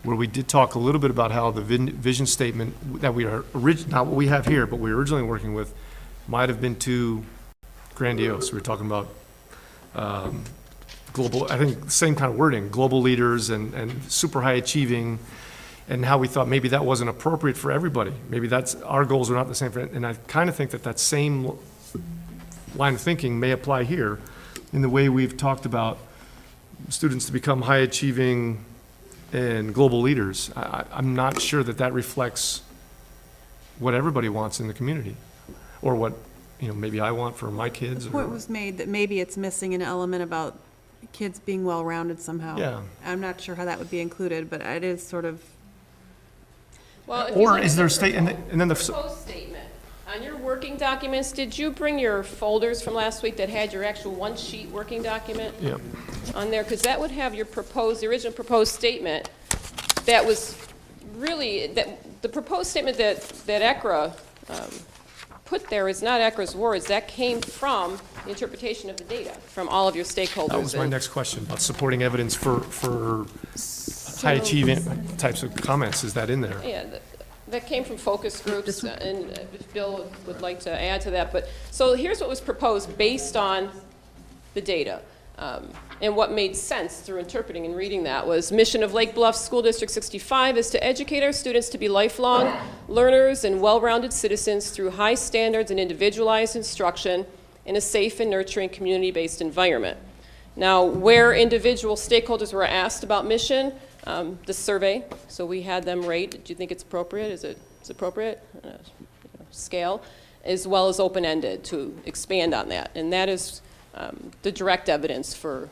where we did talk a little bit about how the vision statement that we are not what we have here, but we were originally working with, might have been too grandiose. We were talking about global, I think, same kind of wording, global leaders and super high achieving, and how we thought maybe that wasn't appropriate for everybody. Maybe our goals are not the same for, and I kind of think that same line of thinking may apply here in the way we've talked about students to become high achieving and global leaders. I'm not sure that reflects what everybody wants in the community, or what, maybe I want for my kids. The point was made that maybe it's missing an element about kids being well-rounded somehow. Yeah. I'm not sure how that would be included, but it is sort of, Well, if you Or look is at there a the state, and then the, proposed statement, on your working documents, did you bring your folders from last week that had your actual one-sheet working document yeah. on there? Because that would have your the original proposed statement that was really, the proposed statement that ECRA put there is not ECRA's words. That came from the interpretation of the data from all of your stakeholders. That was my And- next question, about supporting evidence for high achieving types of comments. Is that in there? Yeah, that came from focus groups, and if Bill would like to add to that. But, so here's what was proposed based on the data. And what made sense through interpreting and reading that was mission of Lake Bluff School District 65 is to educate our students to be lifelong learners and well-rounded citizens through high standards and individualized instruction in a safe and nurturing community-based environment. Now, where individual stakeholders were asked about mission, the survey, so we had them rate, do you think it's appropriate? Is it appropriate? Scale, as well as open-ended to expand on that. And that is the direct evidence for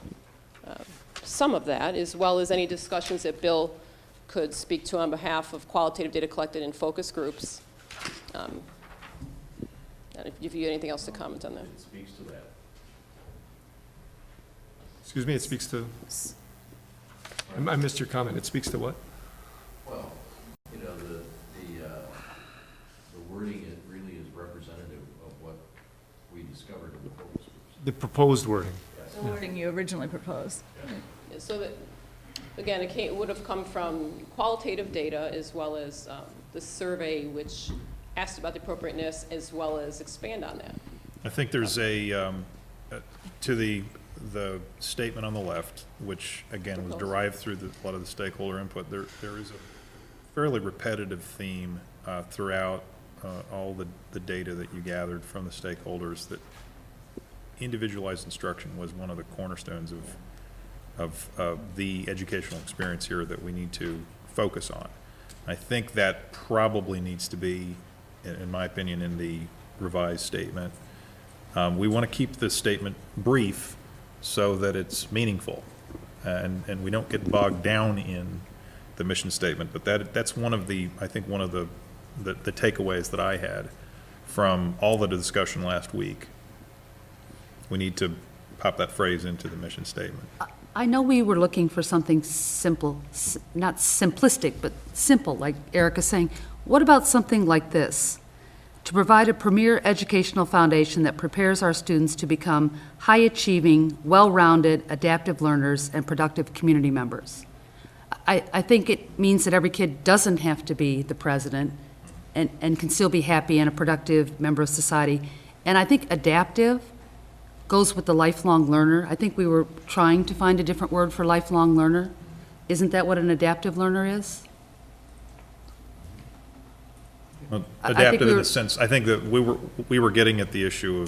some of that, as well as any discussions that Bill could speak to on behalf of qualitative data collected in focus groups. And if you have anything else to comment on that. It speaks to that. Excuse me, it speaks to, I missed your comment. It speaks to what? Well, you know, the wording, it really is representative of what we discovered in the focus groups. The proposed wording. The wording you originally proposed. Yeah, so that, again, it would have come from qualitative data as well as the survey, which asked about the appropriateness as well as expand on that. I think there's to the statement on the left, which again was derived through a lot of the stakeholder input, there is a fairly repetitive theme throughout all the data that you gathered from the stakeholders that individualized instruction was one of the cornerstones of the educational experience here that we need to focus on. I think that probably needs to be, in my opinion, in the revised statement. We want to keep this statement brief so that it's meaningful and we don't get bogged down in the mission statement. But that's one of the, I think one of the takeaways that I had from all the discussion last week. We need to pop that phrase into the mission statement. I know we were looking for something simple, not simplistic, but simple, like Erica's saying. What about something like this? To provide a premier educational foundation that prepares our students to become high-achieving, well-rounded, adaptive learners and productive community members. I think it means that every kid doesn't have to be the president and can still be happy and a productive member of society. And I think adaptive goes with the lifelong learner. I think we were trying to find a different word for lifelong learner. Isn't that what an adaptive learner is? Well, I think adaptive we in were- the sense, I think that we were getting at the issue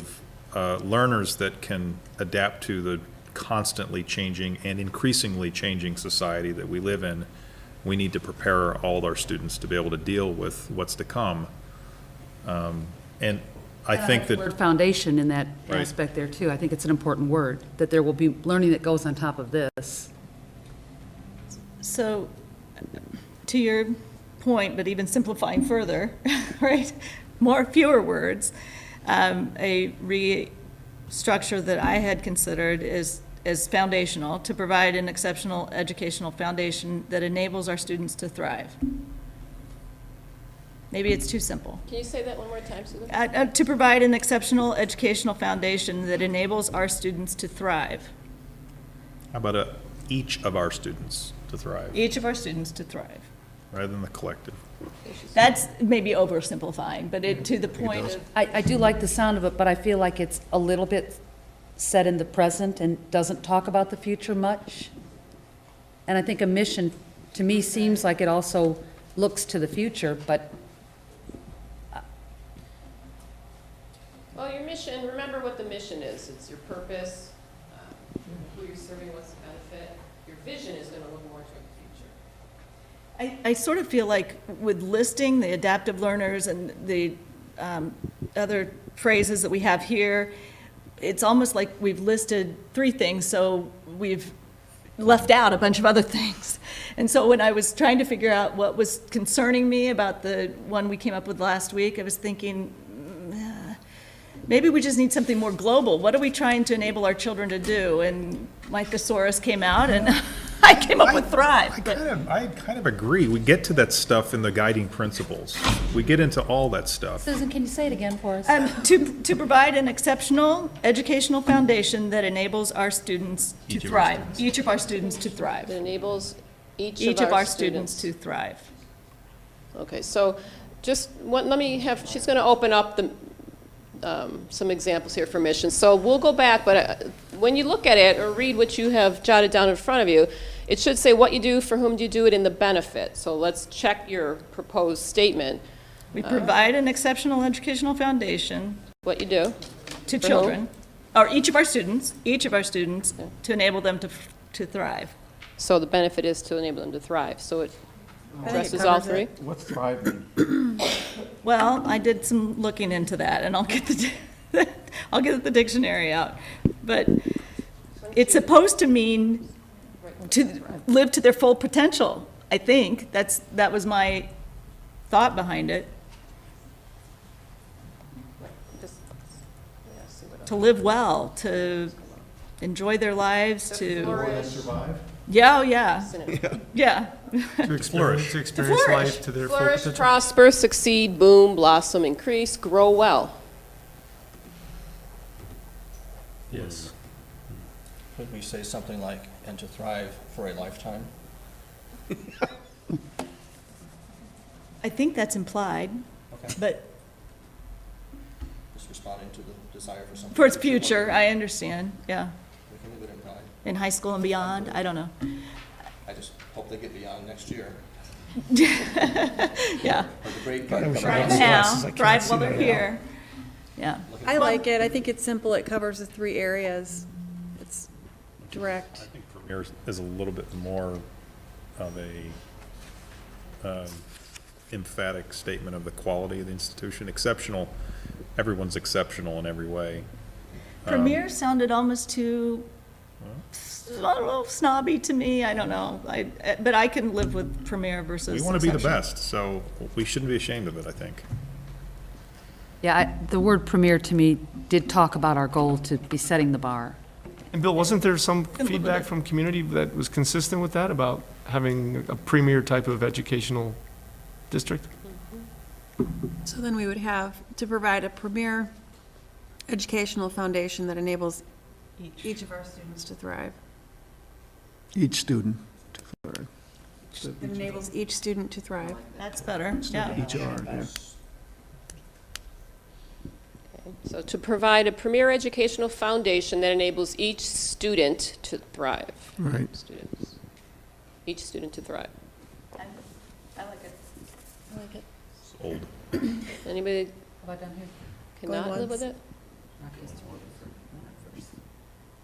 of learners that can adapt to the constantly changing and increasingly changing society that we live in. We need to prepare all of our students to be able to deal with what's to come. And I think The that, word foundation in that Right. aspect there too. I think it's an important word, that there will be learning that goes on top of this. So, to your point, but even simplifying further, right? Fewer words. A restructure that I had considered is foundational, to provide an exceptional educational foundation that enables our students to thrive. Maybe it's too simple. Can you say that one more time, Susan? To provide an exceptional educational foundation that enables our students to thrive. how about each of our students to thrive, Each of our students to thrive. rather than the collective? That's maybe oversimplifying, but to the point of, I do like the sound of it, but I feel like it's a little bit set in the present and doesn't talk about the future much. And I think a mission, to me, seems like it also looks to the future, but Well, your mission, remember what the mission is. It's your purpose, who you're serving, what's the benefit. Your vision is going to look more toward the future. I sort of feel like with listing the adaptive learners and the other phrases that we have here, it's almost like we've listed 3 things, so we've left out a bunch of other things. And so when I was trying to figure out what was concerning me about the one we came up with last week, I was thinking, maybe we just need something more global. What are we trying to enable our children to do? And my thesaurus came out, and I came up with thrive. I kind of agree. We get to that stuff in the guiding principles. We get into all that stuff. Susan, can you say it again for us? To provide an exceptional educational foundation that enables our students to thrive. Each of our students to thrive. It enables each Each of our students to thrive. Okay, so just, let me have, she's going to open up some examples here for missions. So we'll go back, but when you look at it or read what you have jotted down in front of you, it should say what you do, for whom do you do it, in the benefit. So let's check your proposed statement. We provide an exceptional educational foundation What you do. to For children. whom? or each of our students, to enable them to thrive. So the benefit is to enable them to thrive, so it I think it addresses all covers three? it. What's thrive mean? Well, I did some looking into that, and I'll get I'll get the dictionary out. But it's supposed to mean to live to their full potential, I think. That was my thought behind it. To live well, to enjoy their lives, to. Yeah, oh, yeah. Yeah. To experience life to their full Flourish, potential. prosper, succeed, boom, blossom, increase, grow well. Yes. Could we say something like, and to thrive for a lifetime? I think that's implied, Okay. but Just responding to the desire for something. for its future, I understand, yeah. We can leave it implied. In high school and beyond, I don't know. I just hope they get beyond next year. Yeah. Or the great part. Thrive now, thrive while they're here. Yeah. I like it. I think it's simple. It covers the 3 areas. It's direct. I think Premier is a little bit more of a emphatic statement of the quality of the institution. Exceptional, everyone's exceptional in every way. Premier sounded almost too, I don't know, snobby to me, I don't know. But I can live with Premier versus We want to be the exceptional. best, so we shouldn't be ashamed of it, I think. Yeah, the word premier to me did talk about our goal to be setting the bar. And Bill, wasn't there some feedback from community that was consistent with that about having a premier type of educational district? So then we would have to provide a premier educational foundation that enables each of our students to thrive. Each student. That enables each student to thrive. That's better, yeah. Each are, yeah. So to provide a premier educational foundation that enables each student to thrive. Right. Students. Each student to thrive. I like it. I like it. It's old. Anybody How about down here? cannot live with it?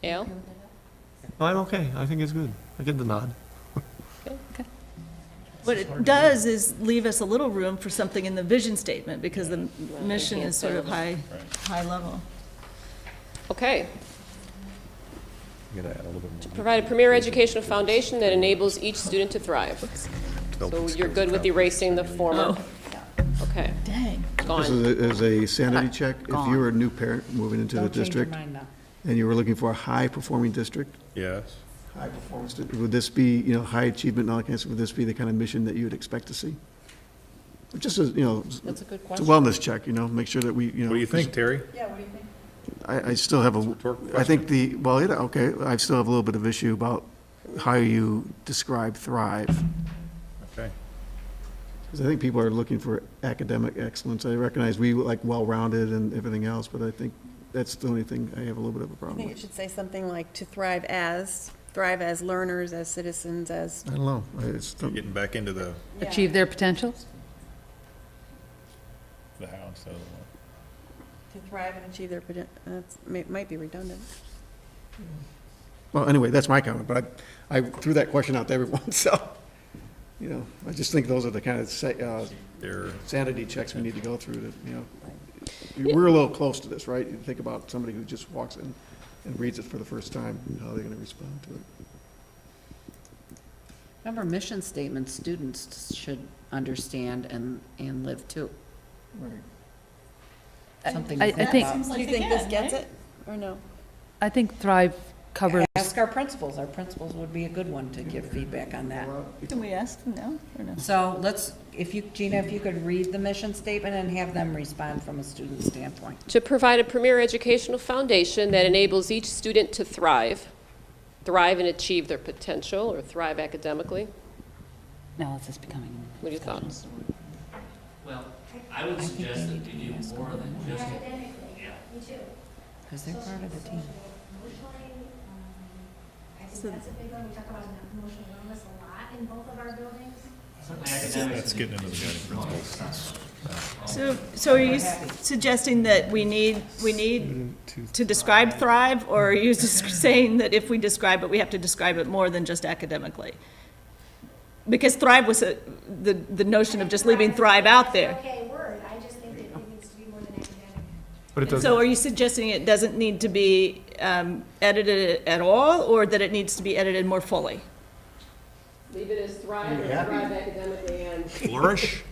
Al? No, I'm okay. I think it's good. I get the nod. What it does is leave us a little room for something in the vision statement, because the mission is sort of high level. Okay. You gotta add a little bit more. Provide a premier educational foundation that enables each student to thrive. So you're good with erasing the former? Okay, Dang. This gone. is a sanity check. If you were a new parent moving into the Don't change your district mind now. and you were looking for a high-performing district, Yes. high performance, would this be, you know, high achievement and all that kind of stuff, would this be the kind of mission that you would expect to see? Just as, you know, That's a good it's a question. wellness check, you know, make sure that we, you know. What do you think, Terry? I still have I think I still have a little bit of issue about how you describe thrive. Okay. Because I think people are looking for academic excellence. I recognize we like well-rounded and everything else, but I think that's the only thing I have a little bit of a I problem think it with. should say something like to thrive as learners, as citizens, as, I don't know. It's, Getting back into the Achieve their potentials? house. to thrive and achieve their, might be redundant. well, anyway, that's my comment, but I threw that question out to everyone, so, you know, I just think those are the kind of They're, sanity checks we need to go through to, you know. We're a little close to this, right? You think about somebody who just walks in and reads it for the first time, how they're going to respond to it. Remember, mission statements, students should understand and live too. Something I to think think- about. Do you think this gets it, or no? I think thrive covers, Ask our principals. Our principals would be a good one to give feedback on that. Can we ask them now, or no? So let's, Gina, if you could read the mission statement and have them respond from a student standpoint. To provide a premier educational foundation that enables each student to thrive and achieve their potential, or thrive academically. now it's just becoming. What are your thoughts? Well, I would suggest that we do more than just, yeah. Because they're part of the team. I think that's a big one. We talk about emotional wellness a lot in both of our buildings. Certainly academics. That's getting into the guiding principles. So are you suggesting that we need to describe Thrive, or are you just saying that if we describe it, we have to describe it more than just academically? Because Thrive was the notion of just leaving Thrive out there. Okay, word, I just think that it needs to be more than academic. But it doesn't. So are you suggesting it doesn't need to be edited at all, or that it needs to be edited more fully? Leave it as Thrive or Thrive academically and. Flourish?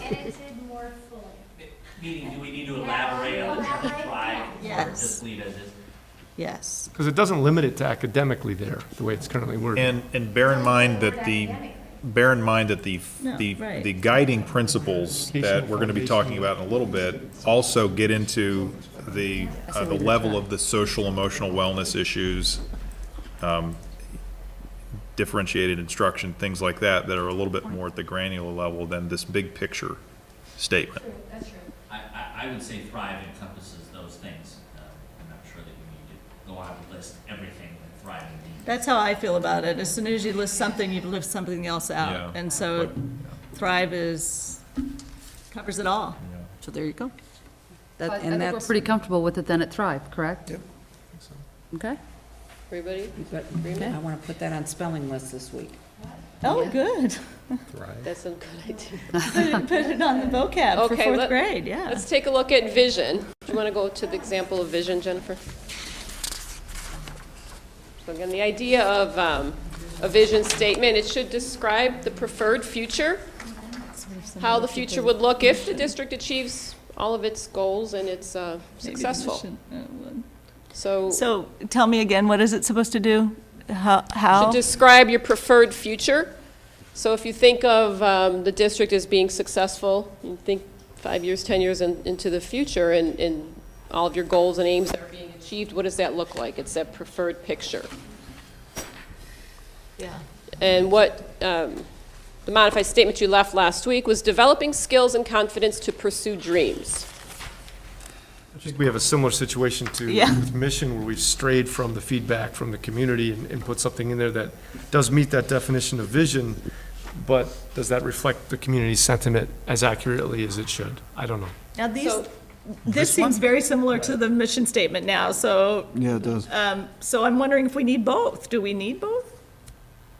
Edited more fully. Meaning, do we need to elaborate on the term thrive, or Yes. just leave as is? Yes. Because it doesn't limit it to academically there, the way it's currently worded. And bear in mind that the No, right. the guiding principles that we're going to be talking about in a little bit also get into the level of the social emotional wellness issues, differentiated instruction, things like that are a little bit more at the granular level than this big picture statement. That's true. I would say thrive encompasses those things. I'm not sure that we need to go on and list everything that thriving means. That's how I feel about it. As soon as you list something, you've left something else out. Yeah. And so But, Thrive covers it all. So there you go. That, I and think we're that's, pretty comfortable with it then at Thrive, correct? Yep. Okay. Everybody? I want to put that on spelling list this week. Oh, good. That's a good idea. Put it on the vocab for Okay, fourth grade, yeah. Let's take a look at vision. Do you want to go to the example of vision, Jennifer? So again, the idea of a vision statement, it should describe the preferred future, how the future would look if the district achieves all of its goals and it's successful. So So tell me again, what is it supposed to do? should How? describe your preferred future. So if you think of the district as being successful, you think 5 years, 10 years into the future, and all of your goals and aims are being achieved, what does that look like? It's that preferred picture. Yeah. And what the modified statement you left last week was developing skills and confidence to pursue dreams. I think we have a similar situation to Yeah. with Mission, where we've strayed from the feedback from the community and put something in there that does meet that definition of vision, but does that reflect the community's sentiment as accurately as it should? I don't know. Now, So- this seems very similar to the mission statement now, so, Yeah, it does. so I'm wondering if we need both. Do we need both?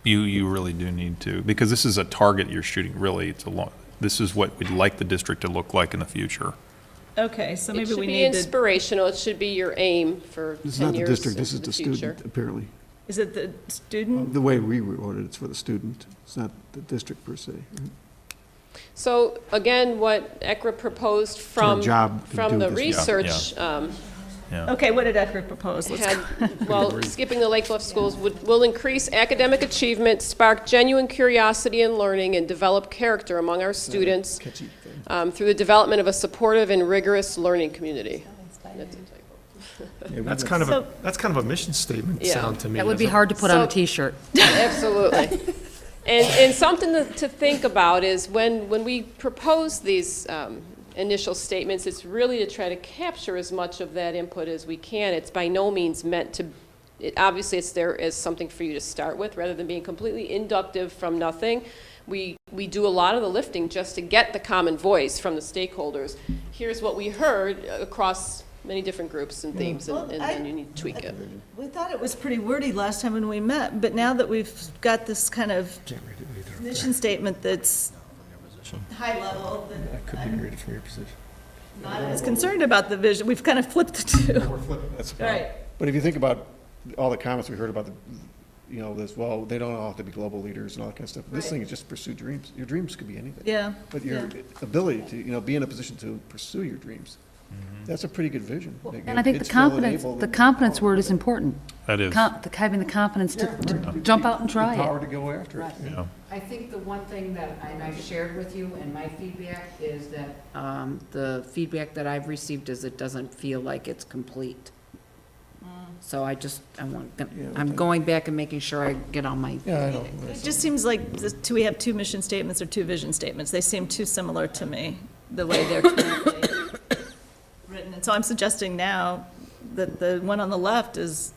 You really do need to, because this is a target you're shooting, really. This is what we'd like the district to look like in the future. Okay, so It maybe should we be need to, inspirational. It should be your aim for This is 10 not the years district, this is into the the future. student, apparently. is it the student? The way we wrote it, it's for the student. It's not the district per se. So again, what ECRA proposed from job to from do the this. research Yeah. Okay, what did Eckert propose? Let's had, well, skipping the Lake Bluff schools will increase academic achievement, spark genuine curiosity and learning, and develop character among our students Catchy thing. through the development of a supportive and rigorous learning community. That's a typo. That's kind of a mission statement Yeah. sound to me. That would be doesn't it? hard to put on a So- T-shirt. Absolutely. And something to think about is when we propose these initial statements, it's really to try to capture as much of that input as we can. It's by no means meant to, obviously it's there as something for you to start with, rather than being completely inductive from nothing. We do a lot of the lifting just to get the common voice from the stakeholders. Here's what we heard across many different groups and themes, and then you need to tweak it. We thought it was pretty wordy last time when we met, but now that we've got this kind of Can't read it either. mission statement that's high level, I that could I'm be read it from your position. not as concerned about the vision, we've kind of flipped the two. That's the problem. Right. But if you think about all the comments we heard about this, well, they don't all have to be global leaders and all that kind of stuff. This Right. thing is just pursue dreams. Your dreams could be anything. Yeah. But your ability to, be in a position to pursue your dreams, that's a pretty good vision. And I think It's well-enabled the and confidence word is important. That is. Having the confidence to jump out and try Power it. to go after it. Yeah. I think the one thing that, and I've shared with you and my feedback is that, the feedback that I've received is it doesn't feel like it's complete. So I'm going back and making sure I get on my. Yeah, I know. It just seems like, do we have two mission statements or two vision statements? They seem too similar to me, the way they're currently written. And so I'm suggesting now that the one on the left is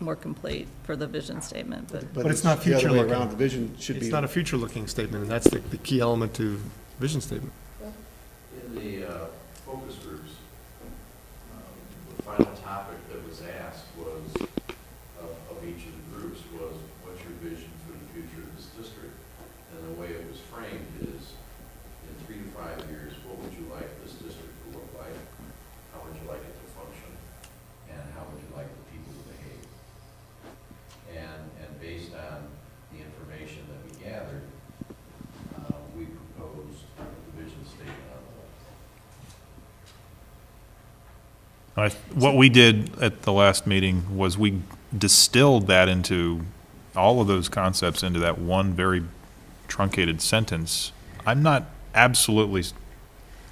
more complete for the vision statement, But it's not the other way future-looking. around. The vision should be. It's not a future-looking statement, and that's the key element to vision statement. In the focus groups, the final topic that was asked was, of each of the groups, was what's your vision for the future of this district? And the way it was framed is, in 3 to 5 years, what would you like this district to look like? How would you like it to function? And how would you like the people to behave? And based on the information that we gathered, we proposed the vision statement on the left. What we did at the last meeting was we distilled that into, all of those concepts into that one very truncated sentence. I'm not absolutely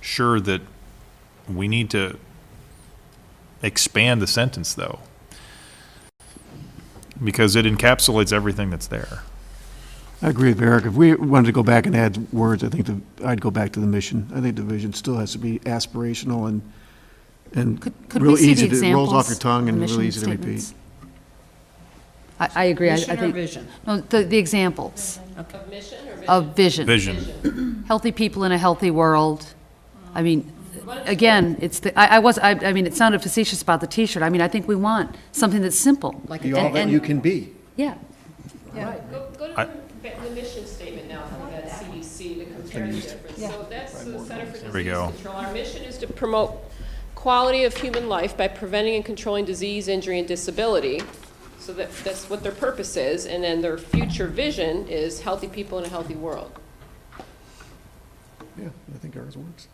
sure that we need to expand the sentence, though, because it encapsulates everything that's there. I agree with Eric. If we wanted to go back and add words, I think I'd go back to the mission. I think the vision still has to be aspirational and Could we real see the easy to, it rolls examples? off your tongue and the really mission easy to repeat. statements? I agree. I Mission or think. vision? No, the examples Of mission or vision? of vision. Vision. Healthy people in a healthy world. I mean, again, it's the, I mean, it sounded facetious about the T-shirt. I mean, I think we want something that's simple. Like Be all that you can be. Yeah. Go to the mission statement now from that CDC to compare the difference. So that's the Center for we Disease go. Control. Our mission is to promote quality of human life by preventing and controlling disease, injury, and disability. So that's what their purpose is, and then their future vision is healthy people in a healthy world. Yeah, I think ours works.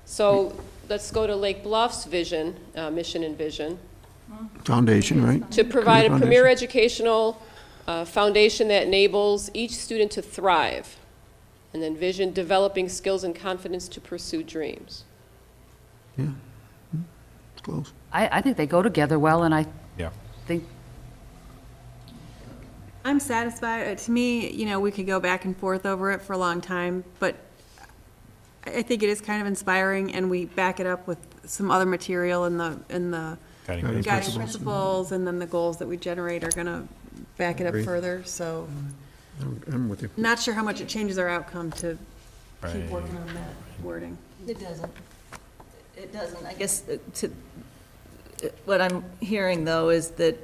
So let's go to Lake Bluff's vision, mission and vision. Foundation, right? To provide a Foundation. premier educational foundation that enables each student to thrive. And then vision, developing skills and confidence to pursue dreams. Yeah. It's close. I think they go together well, and I Yeah. think, I'm satisfied. To me, we could go back and forth over it for a long time, but I think it is kind of inspiring, and we back it up with some other material in the Guiding Guiding guiding principles. principles, and then the goals that we generate are gonna back it up Agreed. further, so I'm with you. not sure how much it changes our outcome to keep Right. working on that wording. It doesn't. It doesn't. I guess what I'm hearing, though, is that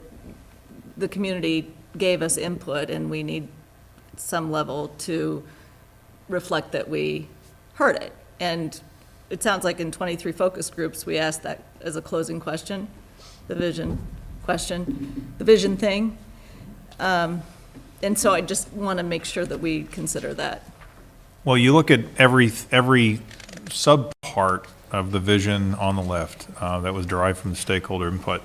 the community gave us input, and we need some level to reflect that we heard it. And it sounds like in 23 focus groups, we asked that as a closing question, the vision question, the vision thing. And so I just want to make sure that we consider that. Well, you look at every subpart of the vision on the left that was derived from the stakeholder input.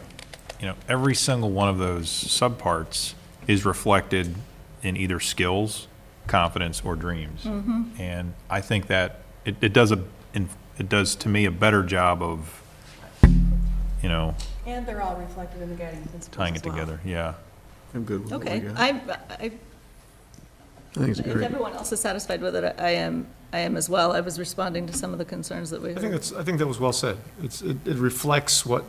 Every single one of those subparts is reflected in either skills, confidence, or dreams. And I think that it does to me a better job of, And they're all reflected in the guiding principles tying it as well. together. Yeah. I'm good with what we Okay, got. I I think it's if great. everyone else is satisfied with it, I am as well. I was responding to some of the concerns that we I heard. think that was well said. It reflects what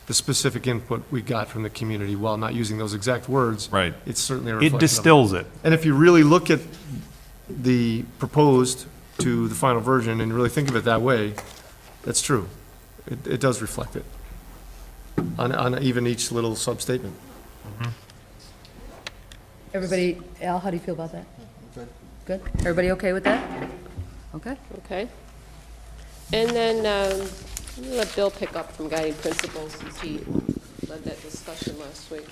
the specific input we got from the community, while not using those exact words. Right. It's certainly a reflection It of distills it. And if you really look at the proposed to the final version and really think of it that way, that's true. It does reflect it on even each little sub-statement. everybody, Al, how do you feel about that? Good? Everybody okay with that? Okay. Okay? And then, let Bill pick up from guiding principles since he led that discussion last week.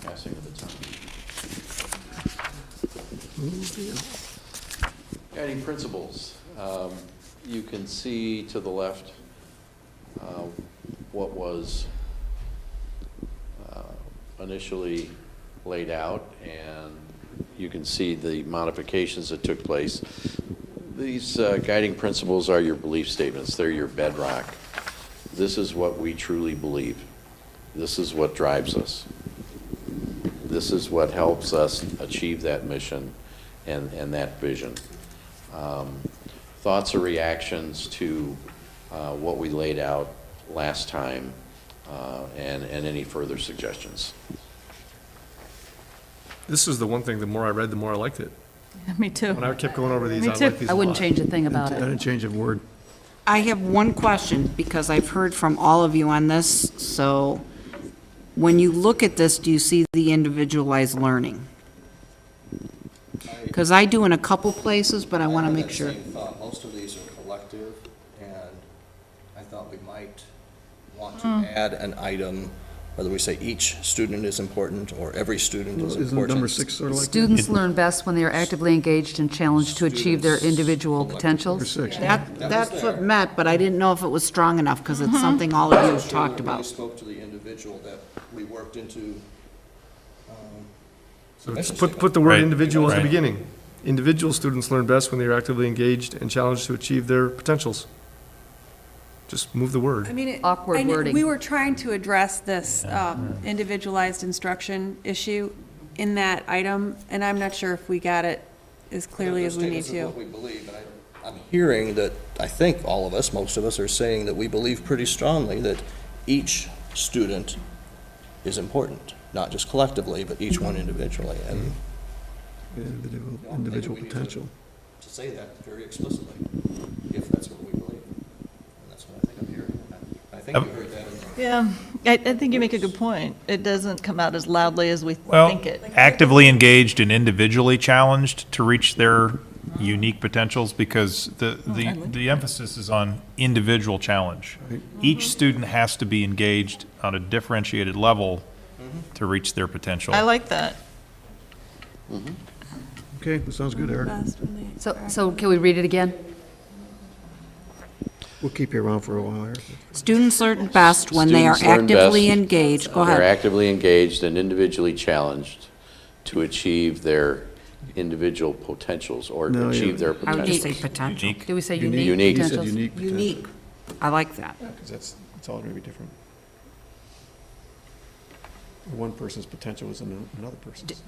Passing of the time. Guiding principles. You can see to the left what was initially laid out, and you can see the modifications that took place. These guiding principles are your belief statements. They're your bedrock. This is what we truly believe. This is what drives us. This is what helps us achieve that mission and that vision. Thoughts or reactions to what we laid out last time, and any further suggestions. This is the one thing, the more I read, the more I liked it. Me too. When I kept going over these, Me I too. liked these a I wouldn't lot. change a thing about I it. didn't change a word. I have one question, because I've heard from all of you on this, so when you look at this, do you see the individualized learning? Because I do in a couple places, but I want to make sure. had that same thought. Most of these are collective, and I thought we might want to add an item, whether we say each student is important or every student is important. Isn't number 6 sort of like that? Students learn best when they are actively engaged and challenged to achieve their individual Number potentials. 6. That's what meant, but I didn't know if it was strong enough, because it's something all of you have talked When we about. spoke to the individual that we worked into, So just put the word Right. individual at the Right. beginning. Individual students learn best when they are actively engaged and challenged to achieve their potentials. Just move the word. I mean, Awkward I know wording. we were trying to address this individualized instruction issue in that item, and I'm not sure if we got it as clearly as we need Those to. statements of what we believe, and I'm hearing that, I think all of us, most of us, are saying that we believe pretty strongly that each student is important, not just collectively, but each one individually, and Individual potential. to say that very explicitly, if that's what we believe. And that's what I think I'm hearing. I think you heard that in the Yeah, I think you make a good point. It doesn't come out as loudly as we Well, think it. actively engaged and individually challenged to reach their unique potentials, because the emphasis is on individual challenge. Each student has to be engaged on a differentiated level to reach their potential. I like that. Okay, that sounds good, Eric. So can we read it again? We'll keep you around for a while, Eric. Students learn best when they are Students learn actively best. engaged. Go They're ahead. actively engaged and individually challenged to achieve their individual potentials or No, achieve yeah. their I would just say potentials. potential. Unique. Did we say Unique. unique Unique. You said potentials? unique potential. Unique. I like that. Because it's all going to be different. One person's potential is another person's.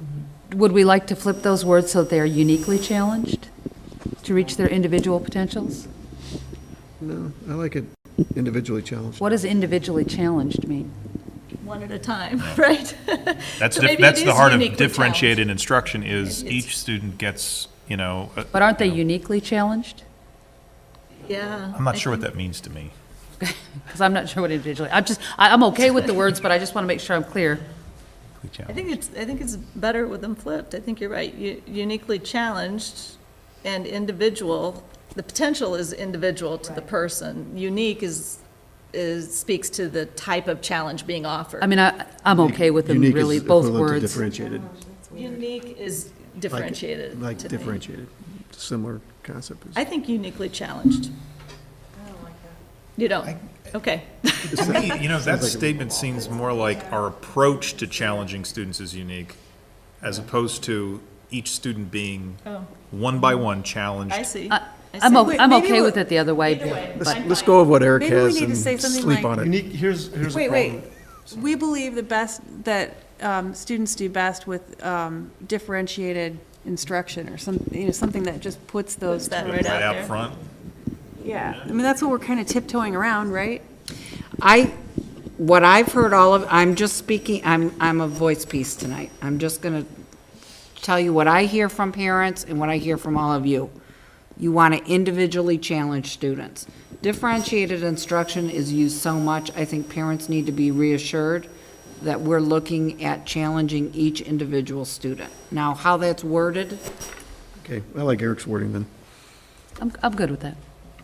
Would we like to flip those words so they are uniquely challenged to reach their individual potentials? No, I like it individually challenged. What does individually challenged mean? One at a time, right? That's So maybe that's it the is heart of uniquely differentiated instruction, is It's- each student gets, But aren't they uniquely challenged? Yeah. I'm not sure what that means to me. Because I'm not sure what individually, I'm okay with the words, but I just want to make sure I'm clear. I think it's better with them flipped. I think you're right. Uniquely challenged and individual, the potential is individual to the person. Unique speaks to the type of challenge being offered. I mean, I'm okay with them, Unique is really, both equivalent to words. differentiated. Unique is differentiated Like to me. differentiated, similar concept. I think uniquely challenged. You don't? Okay. To me, that statement seems more like our approach to challenging students is unique, as opposed to each student being Oh, one by one challenged. I see. I- I I'm see. I'm Maybe okay what- with it the other way. Either way, but- I'm Let's fine. go with what Eric Maybe we has need to and say something sleep like- on it. Unique, here's the Wait, problem. we believe that students do best with differentiated instruction or something that just puts those. That terms right Right out out there. front. Yeah, I mean, that's what we're kind of tiptoeing around, right? What I've heard I'm just speaking, I'm a voice piece tonight. I'm just gonna tell you what I hear from parents and what I hear from all of you. You want to individually challenge students. Differentiated instruction is used so much, I think parents need to be reassured that we're looking at challenging each individual student. Now, how that's worded, Okay, I like Eric's wording then, I'm good with that.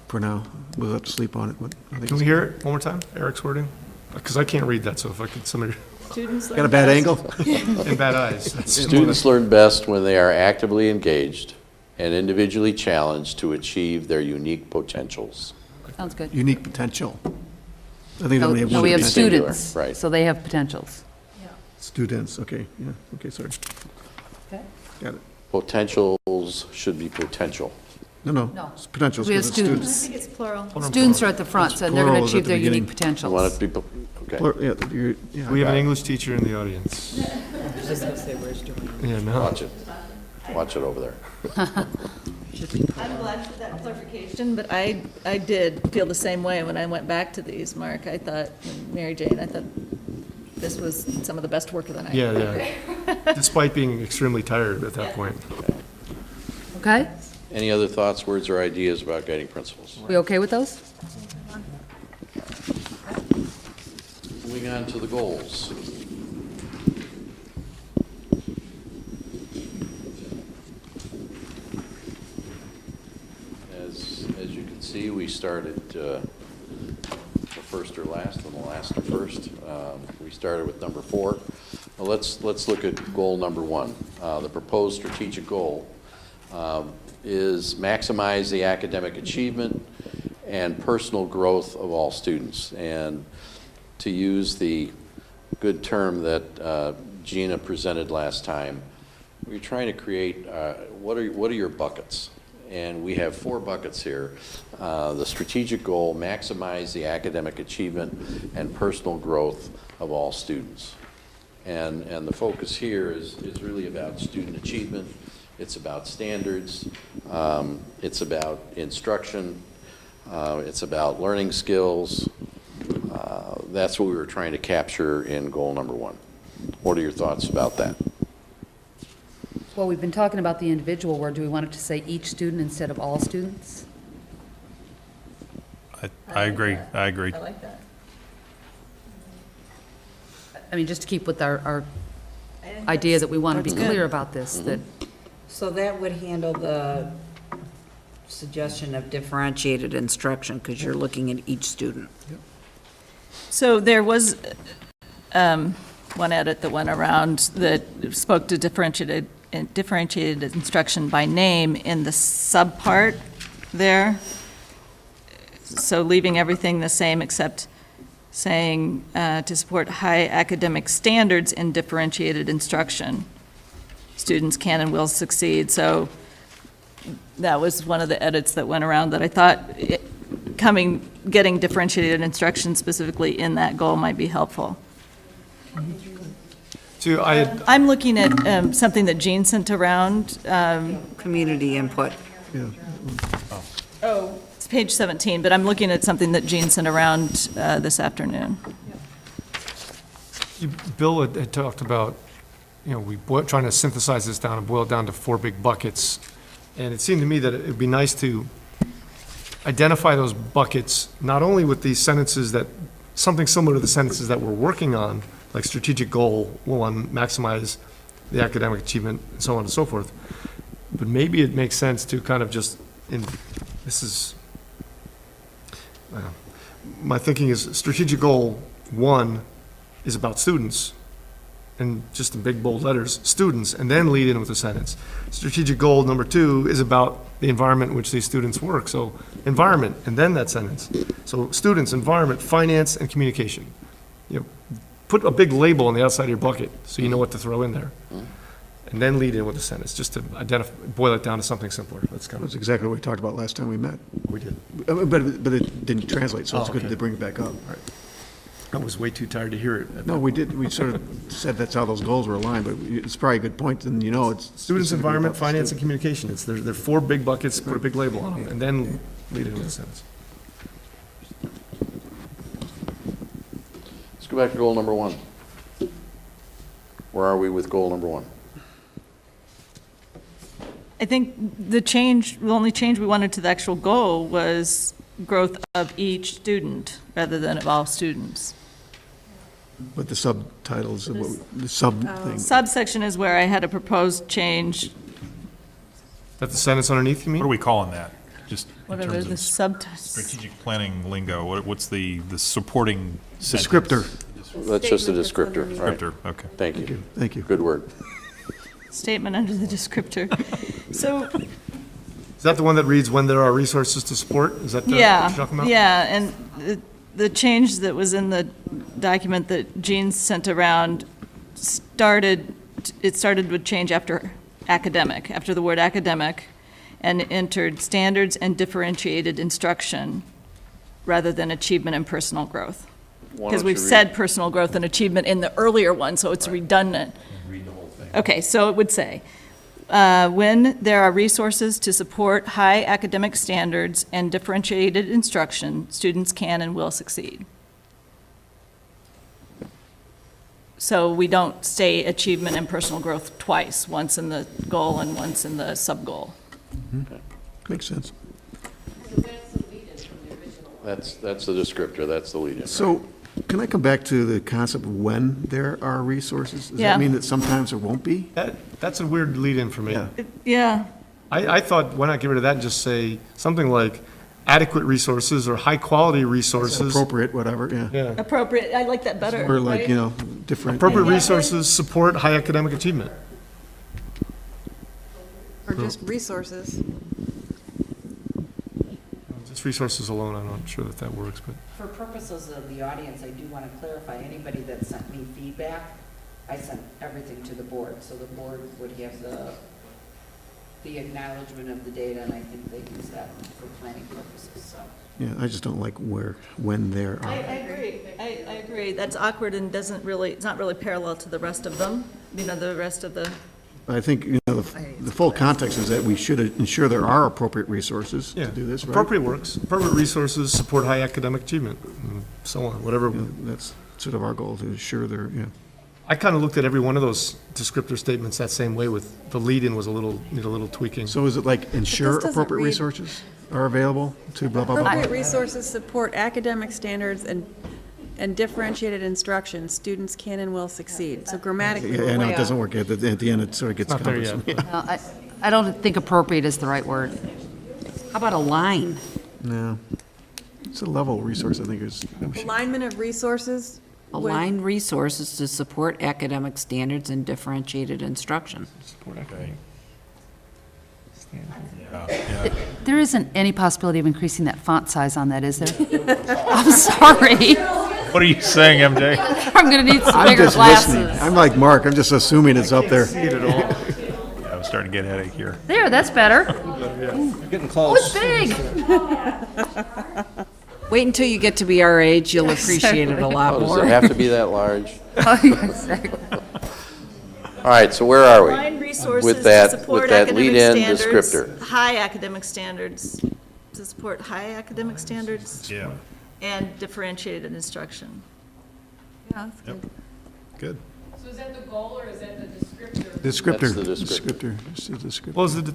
for now. We'll have to sleep on it. I think Can we hear it one more time, Eric's wording? Because I can't read that, so if I could, somebody, Students Got a learn bad best- angle? and bad eyes. That's- Students learn best when they are actively engaged and individually challenged to achieve their unique potentials. Sounds good. Unique potential. I think they No, only have no, one we have potential. Singular, students, right. so they have potentials. Students, okay, yeah, okay, sorry. Okay. Got it. Potentials should be potential. No, No. it's potentials We have because it's students. I think it's plural. Students are at the front, so they're going plural to is at achieve the their unique beginning. I potentials. want people, okay. Yeah, We have an Right. English teacher in the audience. Yeah, no. Watch it. Watch it over there. I'm glad for that clarification, but I did feel the same way when I went back to these, Mark. I thought, and Mary Jane, I thought this was some of the best work of the night. Yeah. Despite being extremely tired at that point. Okay? Any other thoughts, words, or ideas about guiding principles? We okay with those? Moving on to the goals. As you can see, we started the first or last, and the last or first. We started with number 4. Well, let's look at goal number 1. The proposed strategic goal is maximize the academic achievement and personal growth of all students. And to use the good term that Gina presented last time, we're trying to create, what are your buckets? And we have 4 buckets here. The strategic goal, maximize the academic achievement and personal growth of all students. And the focus here is really about student achievement. It's about standards. It's about instruction. It's about learning skills. That's what we were trying to capture in goal number 1. What are your thoughts about that? Well, we've been talking about the individual word. Do we want it to say each student instead of all students? I agree. I agree. I like that. I mean, just to keep with our idea that we want to be clear about this, that, So that would handle the suggestion of differentiated instruction, because you're looking at each student. So there was one edit that went around that spoke to differentiated instruction by name in the subpart there. So leaving everything the same except saying to support high academic standards in differentiated instruction. Students can and will succeed. So that was one of the edits that went around that I thought getting differentiated instruction specifically in that goal might be helpful. So I'm looking at something that Jean sent around. Community input. Oh. It's page 17, but I'm looking at something that Jean sent around this afternoon. Bill had talked about, trying to synthesize this down and boil it down to 4 big buckets. And it seemed to me that it would be nice to identify those buckets, not only with these sentences something similar to the sentences that we're working on, like strategic goal 1, maximize the academic achievement, and so on and so forth. But maybe it makes sense to kind of just, my thinking is strategic goal 1 is about students, and just in big bold letters, students, and then lead in with a sentence. Strategic goal number 2 is about the environment in which these students work, so environment, and then that sentence. So students, environment, finance, and communication. Put a big label on the outside of your bucket so you know what to throw in there. And then lead in with a sentence, just to boil it down to something simpler. That's exactly what we talked about last time we met. We did. But it didn't translate, so it's good Okay. to bring it back up. I was way too tired to hear it. No, we did, we sort of said that's how those goals were aligned, but it's probably a good point, and it's. Students, specifically environment, about the finance, and student. communication. They're 4 big buckets, put a big label on them, and then lead in with a sentence. Let's go back to goal number 1. Where are we with goal number 1? I think the only change we wanted to the actual goal was growth of each student rather than of all students. But the subtitles, the sub thing. Subsection is where I had a proposed change. Is that the sentence underneath, you mean? What are we calling that? Just in What are terms the of strategic planning lingo, what's the supporting sentence? Descriptor. That's just a descriptor. All right. Descriptor, okay. Thank you. Thank you. Good word. Statement under the descriptor. So, Is that the one that reads when there are resources to support? Is that what you're talking about? yeah, and the change that was in the document that Jean sent around started with change after academic, after the word academic, and entered standards and differentiated instruction rather than achievement and personal growth. Because we've said personal growth and achievement in the earlier one, so it's redundant. Read the whole thing. Okay, so it would say, when there are resources to support high academic standards and differentiated instruction, students can and will succeed. So we don't say achievement and personal growth twice, once in the goal and once in the sub-goal. Makes sense. So that's the lead-in from the original one. That's the descriptor, that's the lead-in. So, can I come back to the concept of when there are resources? Does Yeah. that mean that sometimes there won't be? That's a weird lead-in for me. Yeah. Yeah. I thought, why not get rid of that and just say something like adequate resources or high-quality resources? Appropriate, whatever, yeah. Yeah. Appropriate, I like that better. Or like, right? you know, different. Appropriate resources support high academic achievement. Or just resources. Just resources alone, I'm not sure that works, but. For purposes of the audience, I do want to clarify, anybody that sent me feedback, I sent everything to the board, so the board would have the acknowledgement of the data, and I think they use that for planning purposes, so. Yeah, I just don't like when there I are. agree. I agree. That's awkward and it's not really parallel to the rest of them, the rest of the. I think, you know, the full context is that we should ensure there are appropriate resources to do this, right? Appropriate works. Appropriate resources support high academic achievement, and so on, whatever. Yeah, that's sort of our goal, to ensure there, yeah. I kind of looked at every one of those descriptor statements that same way with, the lead-in was need a little tweaking. So is it like ensure doesn't appropriate read- resources are available to blah, blah, blah? Appropriate resources support academic standards and differentiated instruction. Students can and will succeed. So grammatically, Yeah, we're I know, way it doesn't off. work. At the end, it sort of gets Not there cumbersome. yet. No, I don't think appropriate is the right word. How about a line? No. It's a level resource, I think is. Alignment of resources. with- Align resources to support academic standards and differentiated instruction. There isn't any possibility of increasing that font size on that, is there? I'm sorry. What are you saying, MJ? I'm going to need some I'm bigger just listening. glasses. I'm like Mark, I'm just assuming it's up there. Yeah, I'm starting to get a headache here. There, that's better. Getting Oh, it's close. big. Wait until you get to be our age, you'll appreciate it a lot Oh, does it more. have to be that large? Oh, yeah, exactly. All right, so where are we? Align resources With to that support lead-in academic standards. descriptor. High academic standards, to support high academic standards Yeah, and differentiated instruction. Yeah, that's good. good. So is that the goal or is that the descriptor? Descriptor. That's the descriptor. It's the descriptor. Well, is it,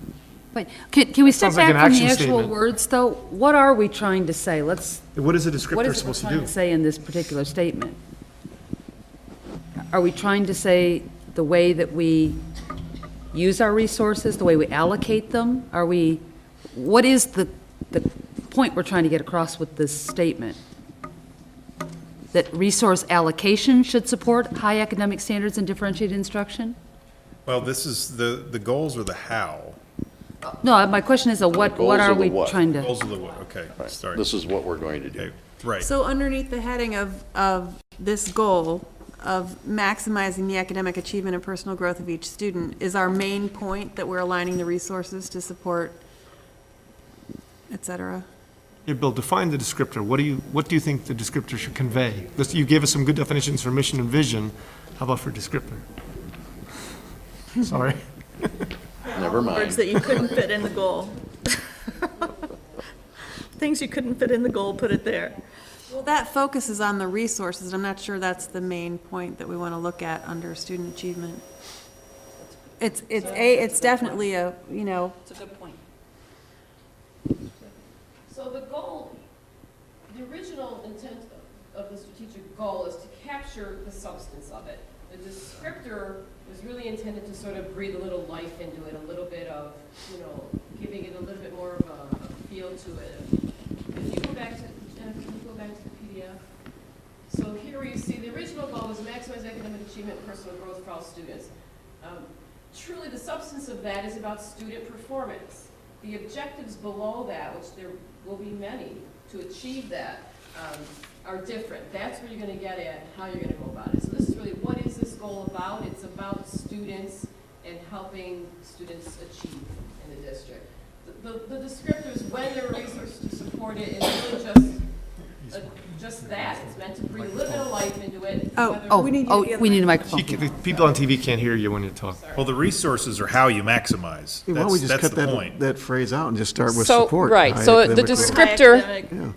Wait, can we step Sounds like back an from the action actual statement. words, though? What are we trying to say? what is a What descriptor is it we're supposed to trying do? to say in this particular statement? Are we trying to say the way that we use our resources, the way we allocate them? What is the point we're trying to get across with this statement? That resource allocation should support high academic standards and differentiated instruction? Well, this is, the goals are the how. No, my question is, what Goals are are the we what. trying to? Goals are the what, okay, Right. sorry. This is what we're going to do. Okay, right. So underneath the heading of this goal of maximizing the academic achievement and personal growth of each student is our main point that we're aligning the resources to support, et cetera. Yeah, Bill, define the descriptor. What do you think the descriptor should convey? You gave us some good definitions for mission and vision. How about for descriptor? Sorry. Never mind. Words that you couldn't fit in the goal. Things you couldn't fit in the goal, put it there. Well, that focuses on the resources. I'm not sure that's the main point that we want to look at under student achievement. It's definitely a, you know, It's a good point. So the goal, the original intent of the strategic goal is to capture the substance of it. The descriptor was really intended to sort of breathe a little life into it, a little bit of, giving it a little bit more of a feel to it. If you go back to, Jen, can you go back to the PDF? So here you see the original goal was maximize academic achievement and personal growth for all students. Truly, the substance of that is about student performance. The objectives below that, which there will be many to achieve that, are different. That's where you're going to get at how you're going to go about it. So this is really, what is this goal about? It's about students and helping students achieve in the district. The descriptors, when there are resources to support it, is really just just that. It's meant to breathe a little bit of life into it. Oh, whether- we need you to be on the We need a microphone. People on TV can't hear you when you talk. Well, the resources are how you maximize. Why don't we just That's cut the point. that phrase out and just start with So, support? right, high so the academic growth. descriptor,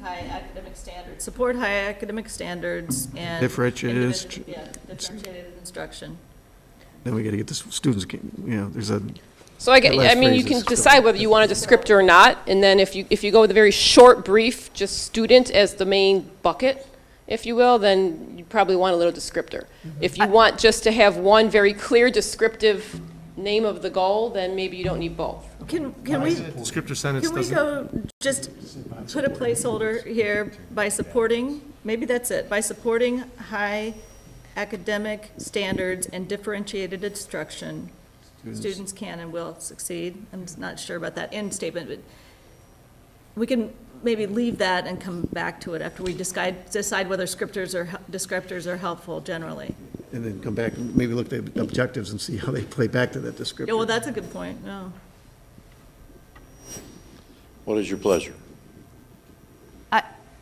High academic standards, support high academic standards and. Differentiated Yeah, differentiated instruction. Then we gotta get the students, there's a, so I That last mean, you phrase can is decide whether you want a descriptor or not, and then if you go with a very short, brief, just student as the main bucket, if you will, then you probably want a little descriptor. If you want just to have one very clear descriptive name of the goal, then maybe you don't need both. Can we, Descriptor sentence can we doesn't. go, just put a placeholder here by supporting, maybe that's it, by supporting high academic standards and differentiated instruction, students can and will succeed. I'm not sure about that end statement, but we can maybe leave that and come back to it after we decide whether descriptors are helpful generally. and then come back and maybe look at the objectives and see how they play back to that descriptor. Yeah, well, that's a good point, no. What is your pleasure?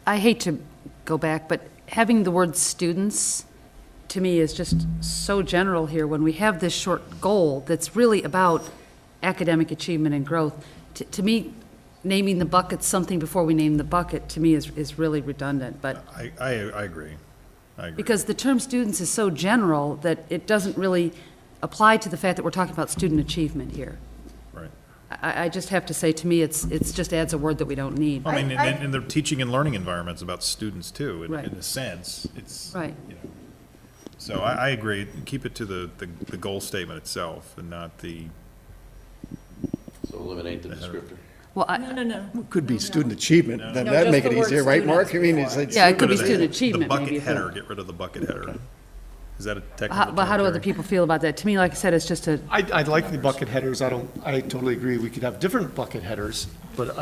I hate to go back, but having the word students, to me, is just so general here when we have this short goal that's really about academic achievement and growth. To me, naming the bucket something before we name the bucket, to me, is really redundant, but, I agree. I agree. because the term students is so general that it doesn't really apply to the fact that we're talking about student achievement here. Right. I just have to say, to me, it's just adds a word that we don't need. I mean, and the teaching and learning environment's about students too, Right. in a sense. It's, Right. you know. So I agree. Keep it to the goal statement itself and not the. So eliminate the descriptor. Well, No. Could be student achievement, then No, that'd just make the it word easier, right, student. Mark? I mean, it's like. yeah, it could be Get rid of student the achievement, maybe. bucket if header, we- get rid of the bucket header. Is that a technical term? But how do other Terry? people feel about that? To me, like I said, it's just a, I like the bucket headers. I totally agree. We could have different bucket headers, but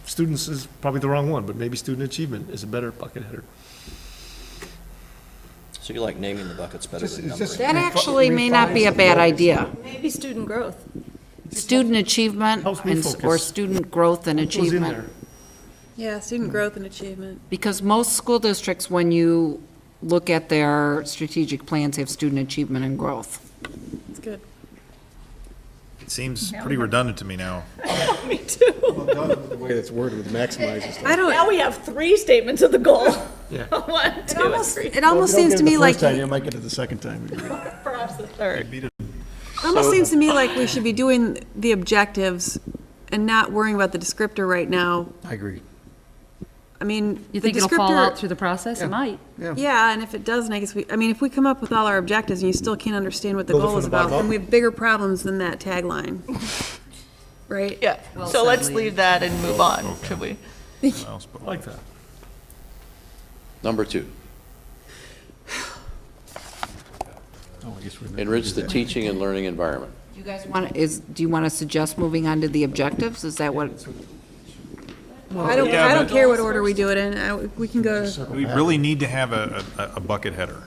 students is probably the wrong one, but maybe student achievement is a better bucket header. So you like naming the buckets better Just- than it's just- numbering? That actually may not be a bad idea. Maybe student growth. Student achievement Helps me and- or focus. student growth and What goes in achievement. there? Yeah, student growth and achievement. Because most school districts, when you look at their strategic plans, have student achievement and growth. It's good. It seems pretty redundant to me now. Me too. The way that's worded with maximizes stuff. I don't, Now we have 3 statements of the goal. Yeah. 1, 2, and 3. it almost seems to me like, First time, you might get it the second time. Perhaps the 3rd. it almost seems to me like we should be doing the objectives and not worrying about the descriptor right now. I agree. I mean, you the think it'll fall descriptor- out through the process? It might. Yeah, and if it doesn't, I guess if we come up with all our objectives and you still can't understand what the Build it goal from is the bottom about, then up. we have bigger problems than that tagline. Right? Yeah, Well so said, let's Lee. leave that and move on, should we? What else but- I like that. Number 2, Oh, I guess we're- enrich the teaching and learning environment. Do you guys want, do you want to suggest moving on to the objectives? Is that what? I don't care what order we do it in. We can go. We really need to have a bucket header.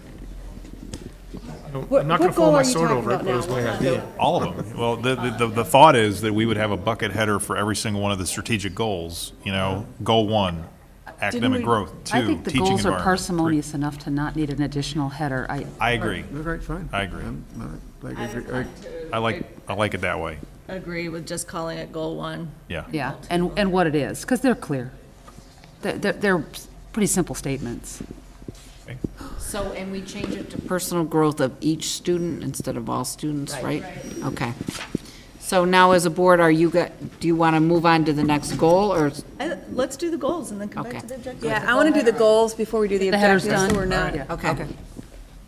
I'm What- not going what to fold goal my are you sword talking over it, about but it was now? my idea. All of them. Well, the thought is that we would have a bucket header for every single one of the strategic goals, goal 1, academic growth, 2, I think the teaching goals are environment. parsimonious enough to not need an additional header. I agree. All right, fine. I agree. I agree. I like it that way. Agree with just calling it goal 1. Yeah. Yeah, and what it is, because they're clear. They're pretty simple statements. So, and we change it to personal growth of each student instead of all students, right? Okay. So now as a board, do you want to move on to the next goal or? Let's do the goals and then come back Okay. to the objectives. Yeah, I want to do the goals before we do the The header's objectives, so done? we're not Yeah. Okay.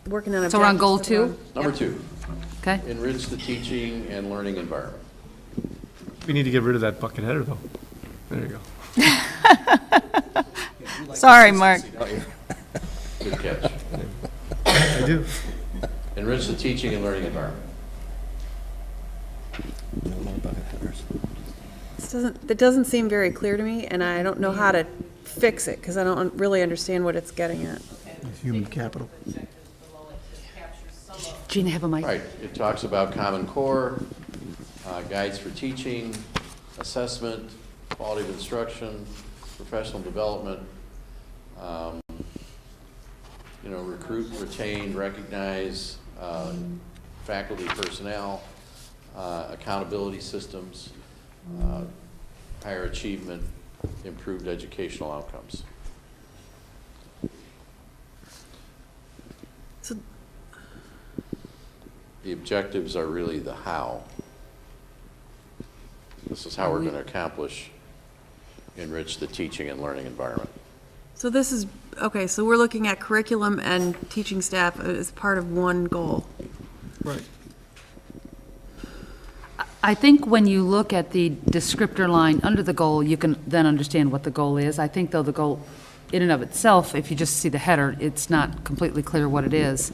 working on objectives. So we're on goal for the wrong- 2? Number 2, Okay? enrich the teaching and learning environment. We need to get rid of that bucket header, though. There you go. Sorry, Mark. Good catch. I do. Enrich the teaching and learning environment. No more bucket headers. That doesn't seem very clear to me, and I don't know how to fix it, because I don't really understand what it's getting at. Human capital. Gina, have a mic. Right, it talks about Common Core, guides for teaching, assessment, quality of instruction, professional development, recruit, retain, recognize faculty personnel, accountability systems, higher achievement, improved educational outcomes. So- The objectives are really the how. This is how we're going to accomplish, enrich the teaching and learning environment. So this is, okay, so we're looking at curriculum and teaching staff as part of one goal. Right. I think when you look at the descriptor line under the goal, you can then understand what the goal is. I think though the goal in and of itself, if you just see the header, it's not completely clear what it is.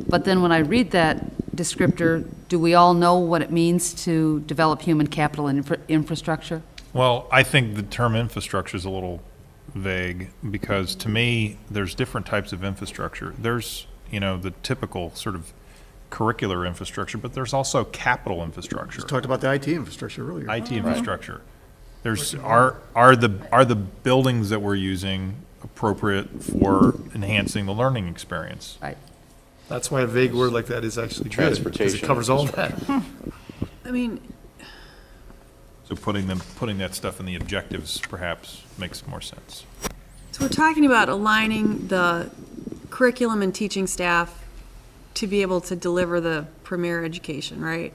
But then when I read that descriptor, do we all know what it means to develop human capital and infrastructure? Well, I think the term infrastructure is a little vague, because to me, there's different types of infrastructure. There's, the typical sort of curricular infrastructure, but there's also capital infrastructure. Just talked about the IT infrastructure earlier. IT infrastructure. There's, are the buildings that we're using appropriate for enhancing the learning experience? Right. That's why a vague word like that is actually good, because it Transportation covers all that. I mean, So putting that stuff in the objectives perhaps makes more sense. so we're talking about aligning the curriculum and teaching staff to be able to deliver the premier education, right?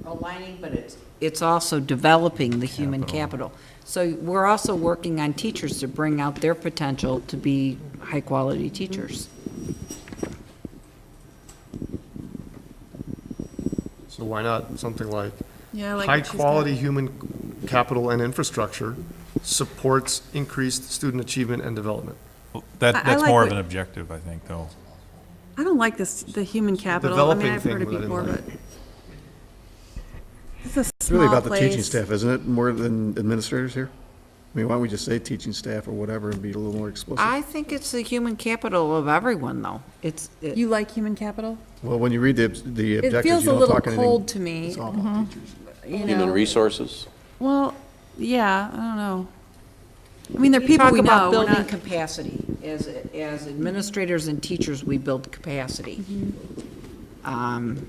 Aligning, but it's also developing the human capital. So we're also working on teachers to bring out their potential to be high-quality teachers. So why not something like, Yeah, I like what she's got. high-quality human capital and infrastructure supports increased student achievement and development? Well, I that's like more of what- an objective, I think, though. I don't like this, the human capital. I mean, developing I've heard it thing that I didn't before, like. but it's a It's really small about the teaching place. staff, isn't it, more than administrators here? I mean, why don't we just say teaching staff or whatever and be a little more explicit? I think it's the human capital of everyone, though. You like human capital? Well, when you read the It objectives, feels you a don't little talk anything. cold to me, It's all about teachers. you Human know. resources. Well, yeah, I don't know. I mean, they're We people talk we know. about we're building not- capacity. As administrators and teachers, we build capacity.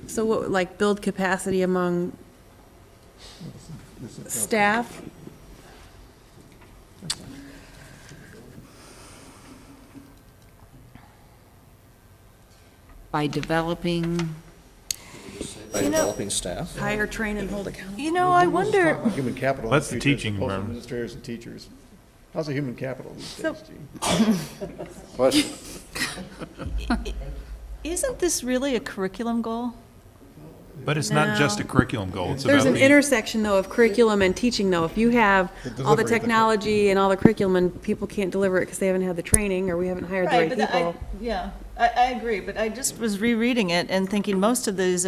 So what, like, build capacity among staff? By developing, By developing staff. Hire, train, and hold accountable. I wonder, Human capital. in That's the the future as teaching opposed to environment. Administrators and teachers. How's the human capital these So- days, Gene? What? isn't this really a curriculum goal? But it's not just a No. curriculum goal, it's There's about an the. intersection, though, of curriculum and teaching, though. If you have all the delivery of the technology and all the curriculum and people can't deliver it because they haven't had the training or we haven't hired the right people. Yeah, I agree, but I just was rereading it and thinking most of the objectives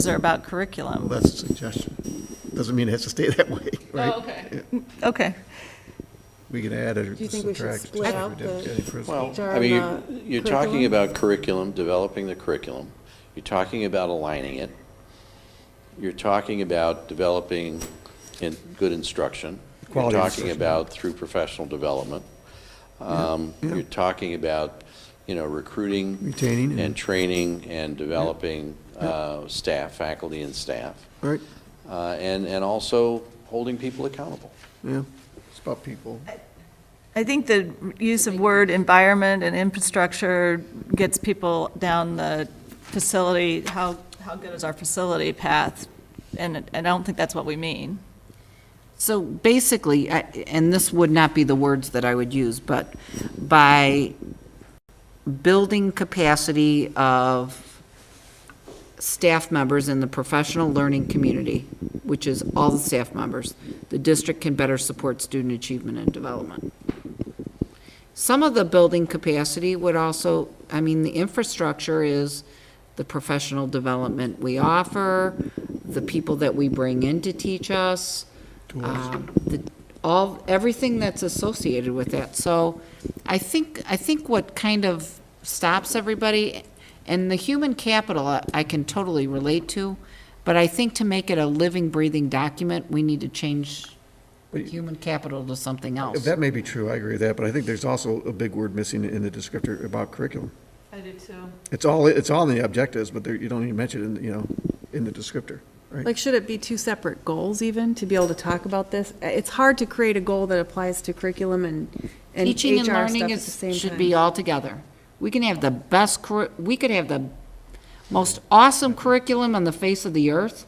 are about Well, curriculum. that's a suggestion. Doesn't mean it has to stay that way, right? okay. Okay. We can add or Do you think we should subtract. split out the Well, HR I mean, and the you're talking curriculum? about curriculum, developing the curriculum. You're talking about aligning it. You're talking about developing good instruction. You're Quality talking instruction. about through professional development. You're talking about, recruiting. Retaining And training and developing staff, faculty and staff. Right, And also holding people accountable. yeah. It's about people. I think the use of word environment and infrastructure gets people down the facility, how good is our facility path? And I don't think that's what we mean. so basically, and this would not be the words that I would use, but by building capacity of staff members in the professional learning community, which is all the staff members, the district can better support student achievement and development. Some of the building capacity would also, the infrastructure is the professional development we offer, the people that we bring in to teach us, everything that's associated with that. So I think what kind of stops everybody, and the human capital I can totally relate to, but I think to make it a living, breathing document, we need to change human capital to something else. That may be true, I agree with that, but I think there's also a big word missing in the descriptor about curriculum. I do too. It's all in the objectives, but you don't even mention it in the descriptor, right? Like, should it be two separate goals even, to be able to talk about this? It's hard to create a goal that applies to curriculum and Teaching and HR learning stuff at the same should time. be all together. We can have the best, we could have the most awesome curriculum on the face of the earth,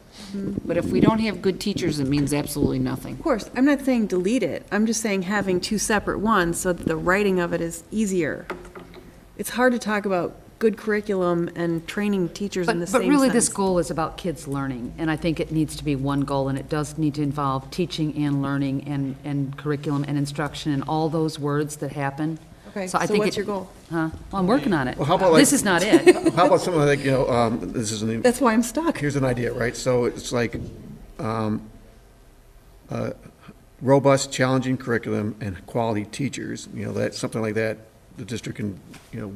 but if we don't have good teachers, it means absolutely nothing. Of course, I'm not saying delete it. I'm just saying having two separate ones so that the writing of it is easier. It's hard to talk about good curriculum and training teachers in the same But sentence. really, this goal is about kids learning, and I think it needs to be one goal, and it does need to involve teaching and learning and curriculum and instruction and all those words that happen. Okay, I so think what's it- your goal? Huh? Well, I'm working on it. Well, how about like- This is not it. How about something like, this isn't even. That's why I'm stuck. Here's an idea, right? So it's like robust, challenging curriculum and quality teachers, that, something like that. The district can,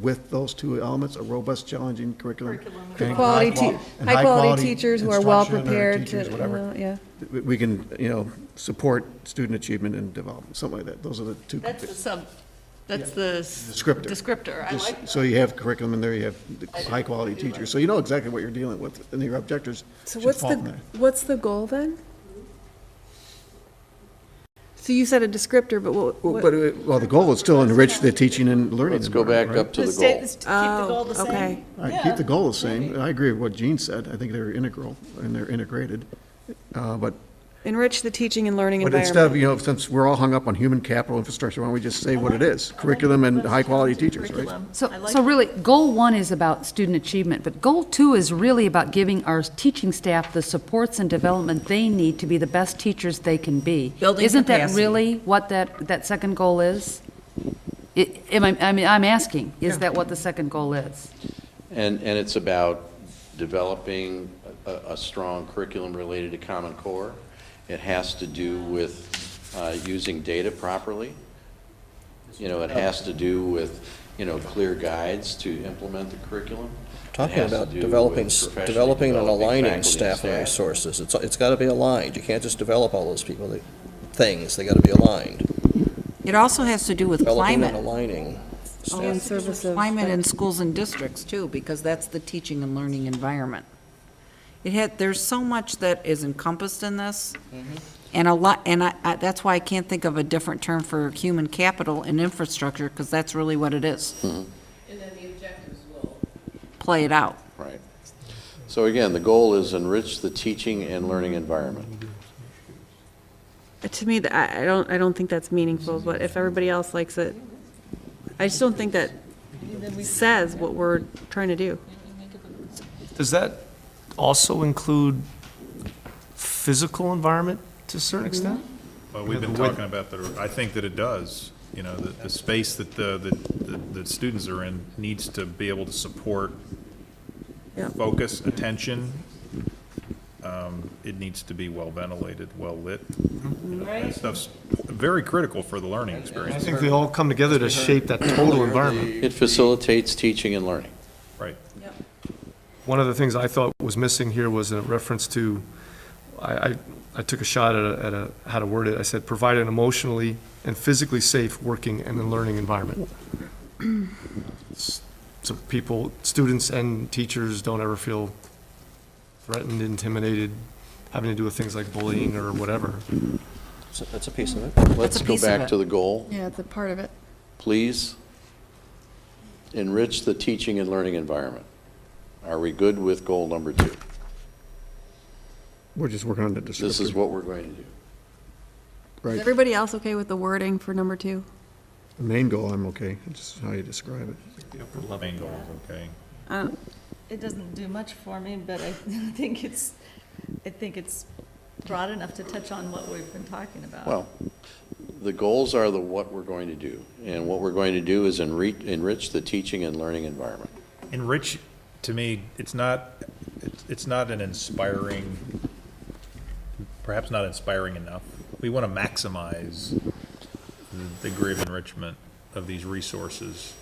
with those two elements, a robust, challenging curriculum. and High-quality teachers who are instruction or well-prepared teachers, to, whatever. yeah. We can, support student achievement and development, something like that. Those are the two. That's the Descriptor. descriptor. I Just like So you have curriculum in there, you have high-quality teachers, so you know exactly what you're dealing with, and your objectives So should what's fall from the, there. what's the goal then? So you said a descriptor, but Well, the goal is still enrich the teaching and learning. Let's go back up to the goal. Keep the goal the same. okay. All right, keep the goal the same. I agree with what Gene said. I think they're integral and they're integrated. But Enrich the teaching and learning instead environment. of, since we're all hung up on human capital infrastructure, why don't we just say what it is? Curriculum and high-quality teachers, right? Curriculum. I So like really, goal one is about student achievement, but goal two is really about giving our teaching staff the supports and development they need to be the best teachers they can be. Building Isn't that capacity. really what that second goal is? I'm asking, is that what the second goal is? And it's about developing a strong curriculum related to Common Core. It has to do with using data properly. It has to do with, clear guides to implement the curriculum. Talking It has to about do developing with professionally and developing aligning faculty and staff and staff. resources. It's got to be aligned. You can't just develop all those things. They got to be aligned. It also has to do with Developing and climate. aligning All in staff. service of. Climate in schools and districts too, because that's the teaching and learning environment. There's so much that is encompassed in this, and a lot, and that's why I can't think of a different term for human capital and infrastructure, because that's really what it is. And then the objectives will. Play it out. Right. So again, the goal is enrich the teaching and learning environment. To me, I don't think that's meaningful, but if everybody else likes it, I just don't think that says what we're trying to do. Does that also include physical environment to a certain extent? Well, we've been talking about I think that it does. The space that the students are in needs to be able to support Yeah. focus, attention. It needs to be well ventilated, well lit. That stuff's very critical for the learning I experience. think they all come together to shape that total environment. It facilitates teaching and learning. Right. One of the things I thought was missing here was a reference to, I took a shot at how to word it. I said, provide an emotionally and physically safe working and learning environment. So students and teachers don't ever feel threatened, intimidated, having to do with things like bullying or whatever. So that's a piece of it. Let's go piece of back it. to the goal. Yeah, it's a part of it. Please enrich the teaching and learning environment. Are we good with goal number 2? We're just working on the descriptor. This is what we're going to do. Is Right. everybody else okay with the wording for number 2? The main goal, I'm okay. It's just how you describe it. Main goal is okay. It doesn't do much for me, but I think it's broad enough to touch on what we've been talking about. Well, the goals are what we're going to do. And what we're going to do is enrich the teaching and learning environment. Enrich, to me, it's not an inspiring, perhaps not inspiring enough. We want to maximize the degree of enrichment of these resources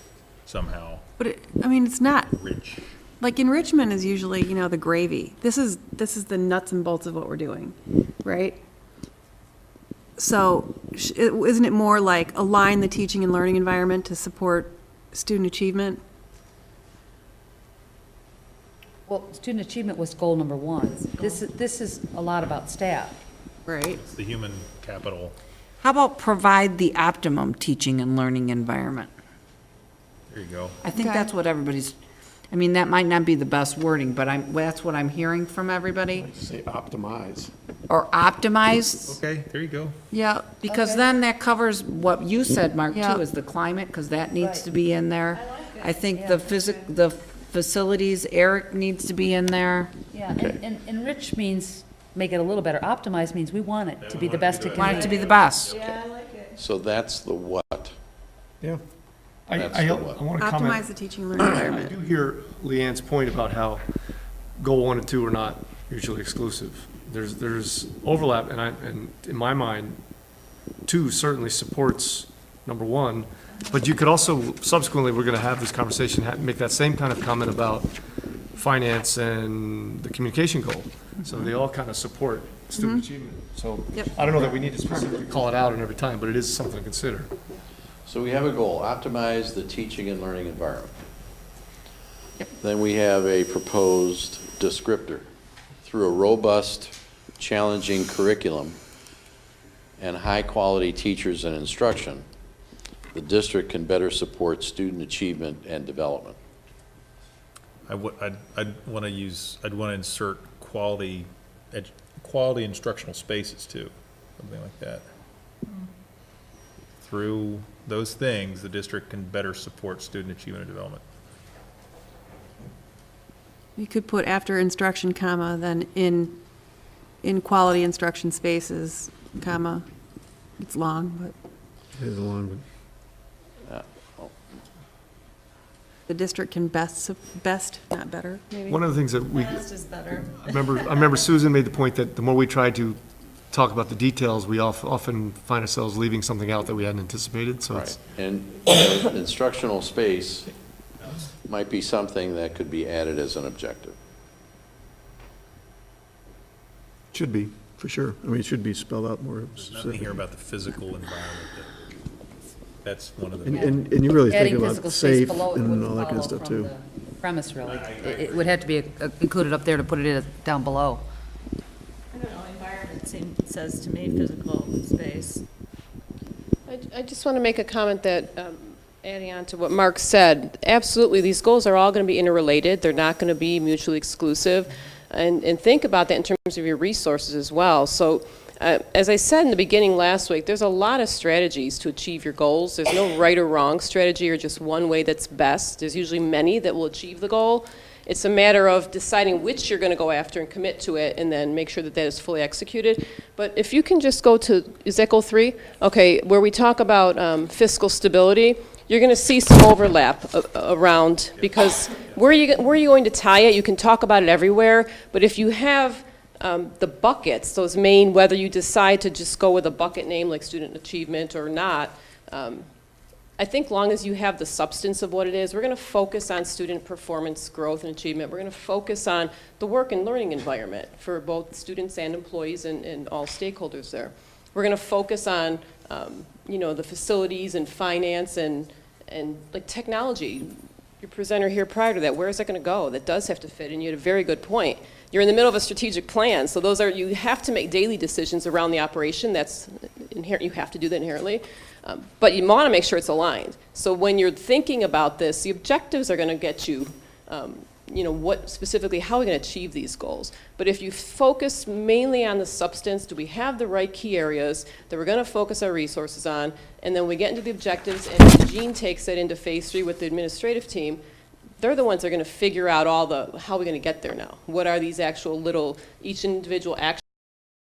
somehow. But it's not. Rich. Like enrichment is usually, the gravy. This is the nuts and bolts of what we're doing, right? So isn't it more like align the teaching and learning environment to support student achievement? Well, student achievement was goal number one. This is a lot about staff. Right. It's the human capital. How about provide the optimum teaching and learning environment? There you go. I think Okay. that's what everybody's, I mean, that might not be the best wording, but that's what I'm hearing from everybody. Say optimize. Or optimize, Okay, there you go. Yeah. because then that covers what you said, Mark, Yeah. too, is the climate, because that needs to be in there. I think the facilities, Eric needs to be in there. Yeah, and enrich means make it a little better. Optimize means we want it to be the best it can be. Want it to be the best. So that's the what? Yeah. That's I the what. want to comment. Optimize the teaching and learning I environment. do hear Leanne's point about how goal 1 and 2 are not mutually exclusive. There's overlap, and in my mind, 2 certainly supports number 1, but you could also, subsequently, we're going to have this conversation, make that same kind of comment about finance and the communication goal. So they all kind of support student achievement. So Yep. I don't know that we need to specifically call it out in every time, but it is something to consider. So we have a goal, optimize the teaching and learning environment. Then we have a proposed descriptor. Through a robust, challenging curriculum and high-quality teachers and instruction, the district can better support student achievement and development. I'd want to insert quality instructional spaces too, something like that. Through those things, the district can better support student achievement and development. You could put after instruction, comma, then in quality instruction spaces, comma. It's long, but It is a long one. the district can best, not better, maybe? One of the things that we, Best is better. I remember Susan made the point that the more we try to talk about the details, we often find ourselves leaving something out that we hadn't anticipated, so it's. Right. And instructional space might be something that could be added as an objective. Should be, for sure. I mean, it should be spelled out more There's nothing specific. here about the physical environment. That's one of the. And you really think Adding about physical space safe below it and wouldn't all that kind of follow stuff from too. the premise, really. It would have to be included up there to put it down below. I don't know, environment says to me physical space. I just want to make a comment that, adding on to what Mark said, absolutely, these goals are all going to be interrelated. They're not going to be mutually exclusive. And think about that in terms of your resources as well. So, as I said in the beginning last week, there's a lot of strategies to achieve your goals. There's no right or wrong strategy or just one way that's best. There's usually many that will achieve the goal. It's a matter of deciding which you're going to go after and commit to it and then make sure that that is fully executed. But if you can just go to, is that goal 3? Okay, where we talk about fiscal stability, you're going to see some overlap around, because where are you going to tie it? You can talk about it everywhere, but if you have the buckets, those main, whether you decide to just go with a bucket name like student achievement or not, I think long as you have the substance of what it is, we're going to focus on student performance, growth, and achievement. We're going to focus on the work and learning environment for both students and employees and all stakeholders there. We're going to focus on, the facilities and finance and like technology. Your presenter here prior to that, where is that going to go? That does have to fit, and you had a very good point. You're in the middle of a strategic plan, so you have to make daily decisions around the operation. That's inherent. You have to do that inherently. But you want to make sure it's aligned. So when you're thinking about this, the objectives are going to get you, what specifically, how are we going to achieve these goals? But if you focus mainly on the substance, do we have the right key areas that we're going to focus our resources on, and then we get into the objectives, and Jean takes it into phase 3 with the administrative team, they're the ones that are going to figure out how we're going to get there now. What are these actual each individual action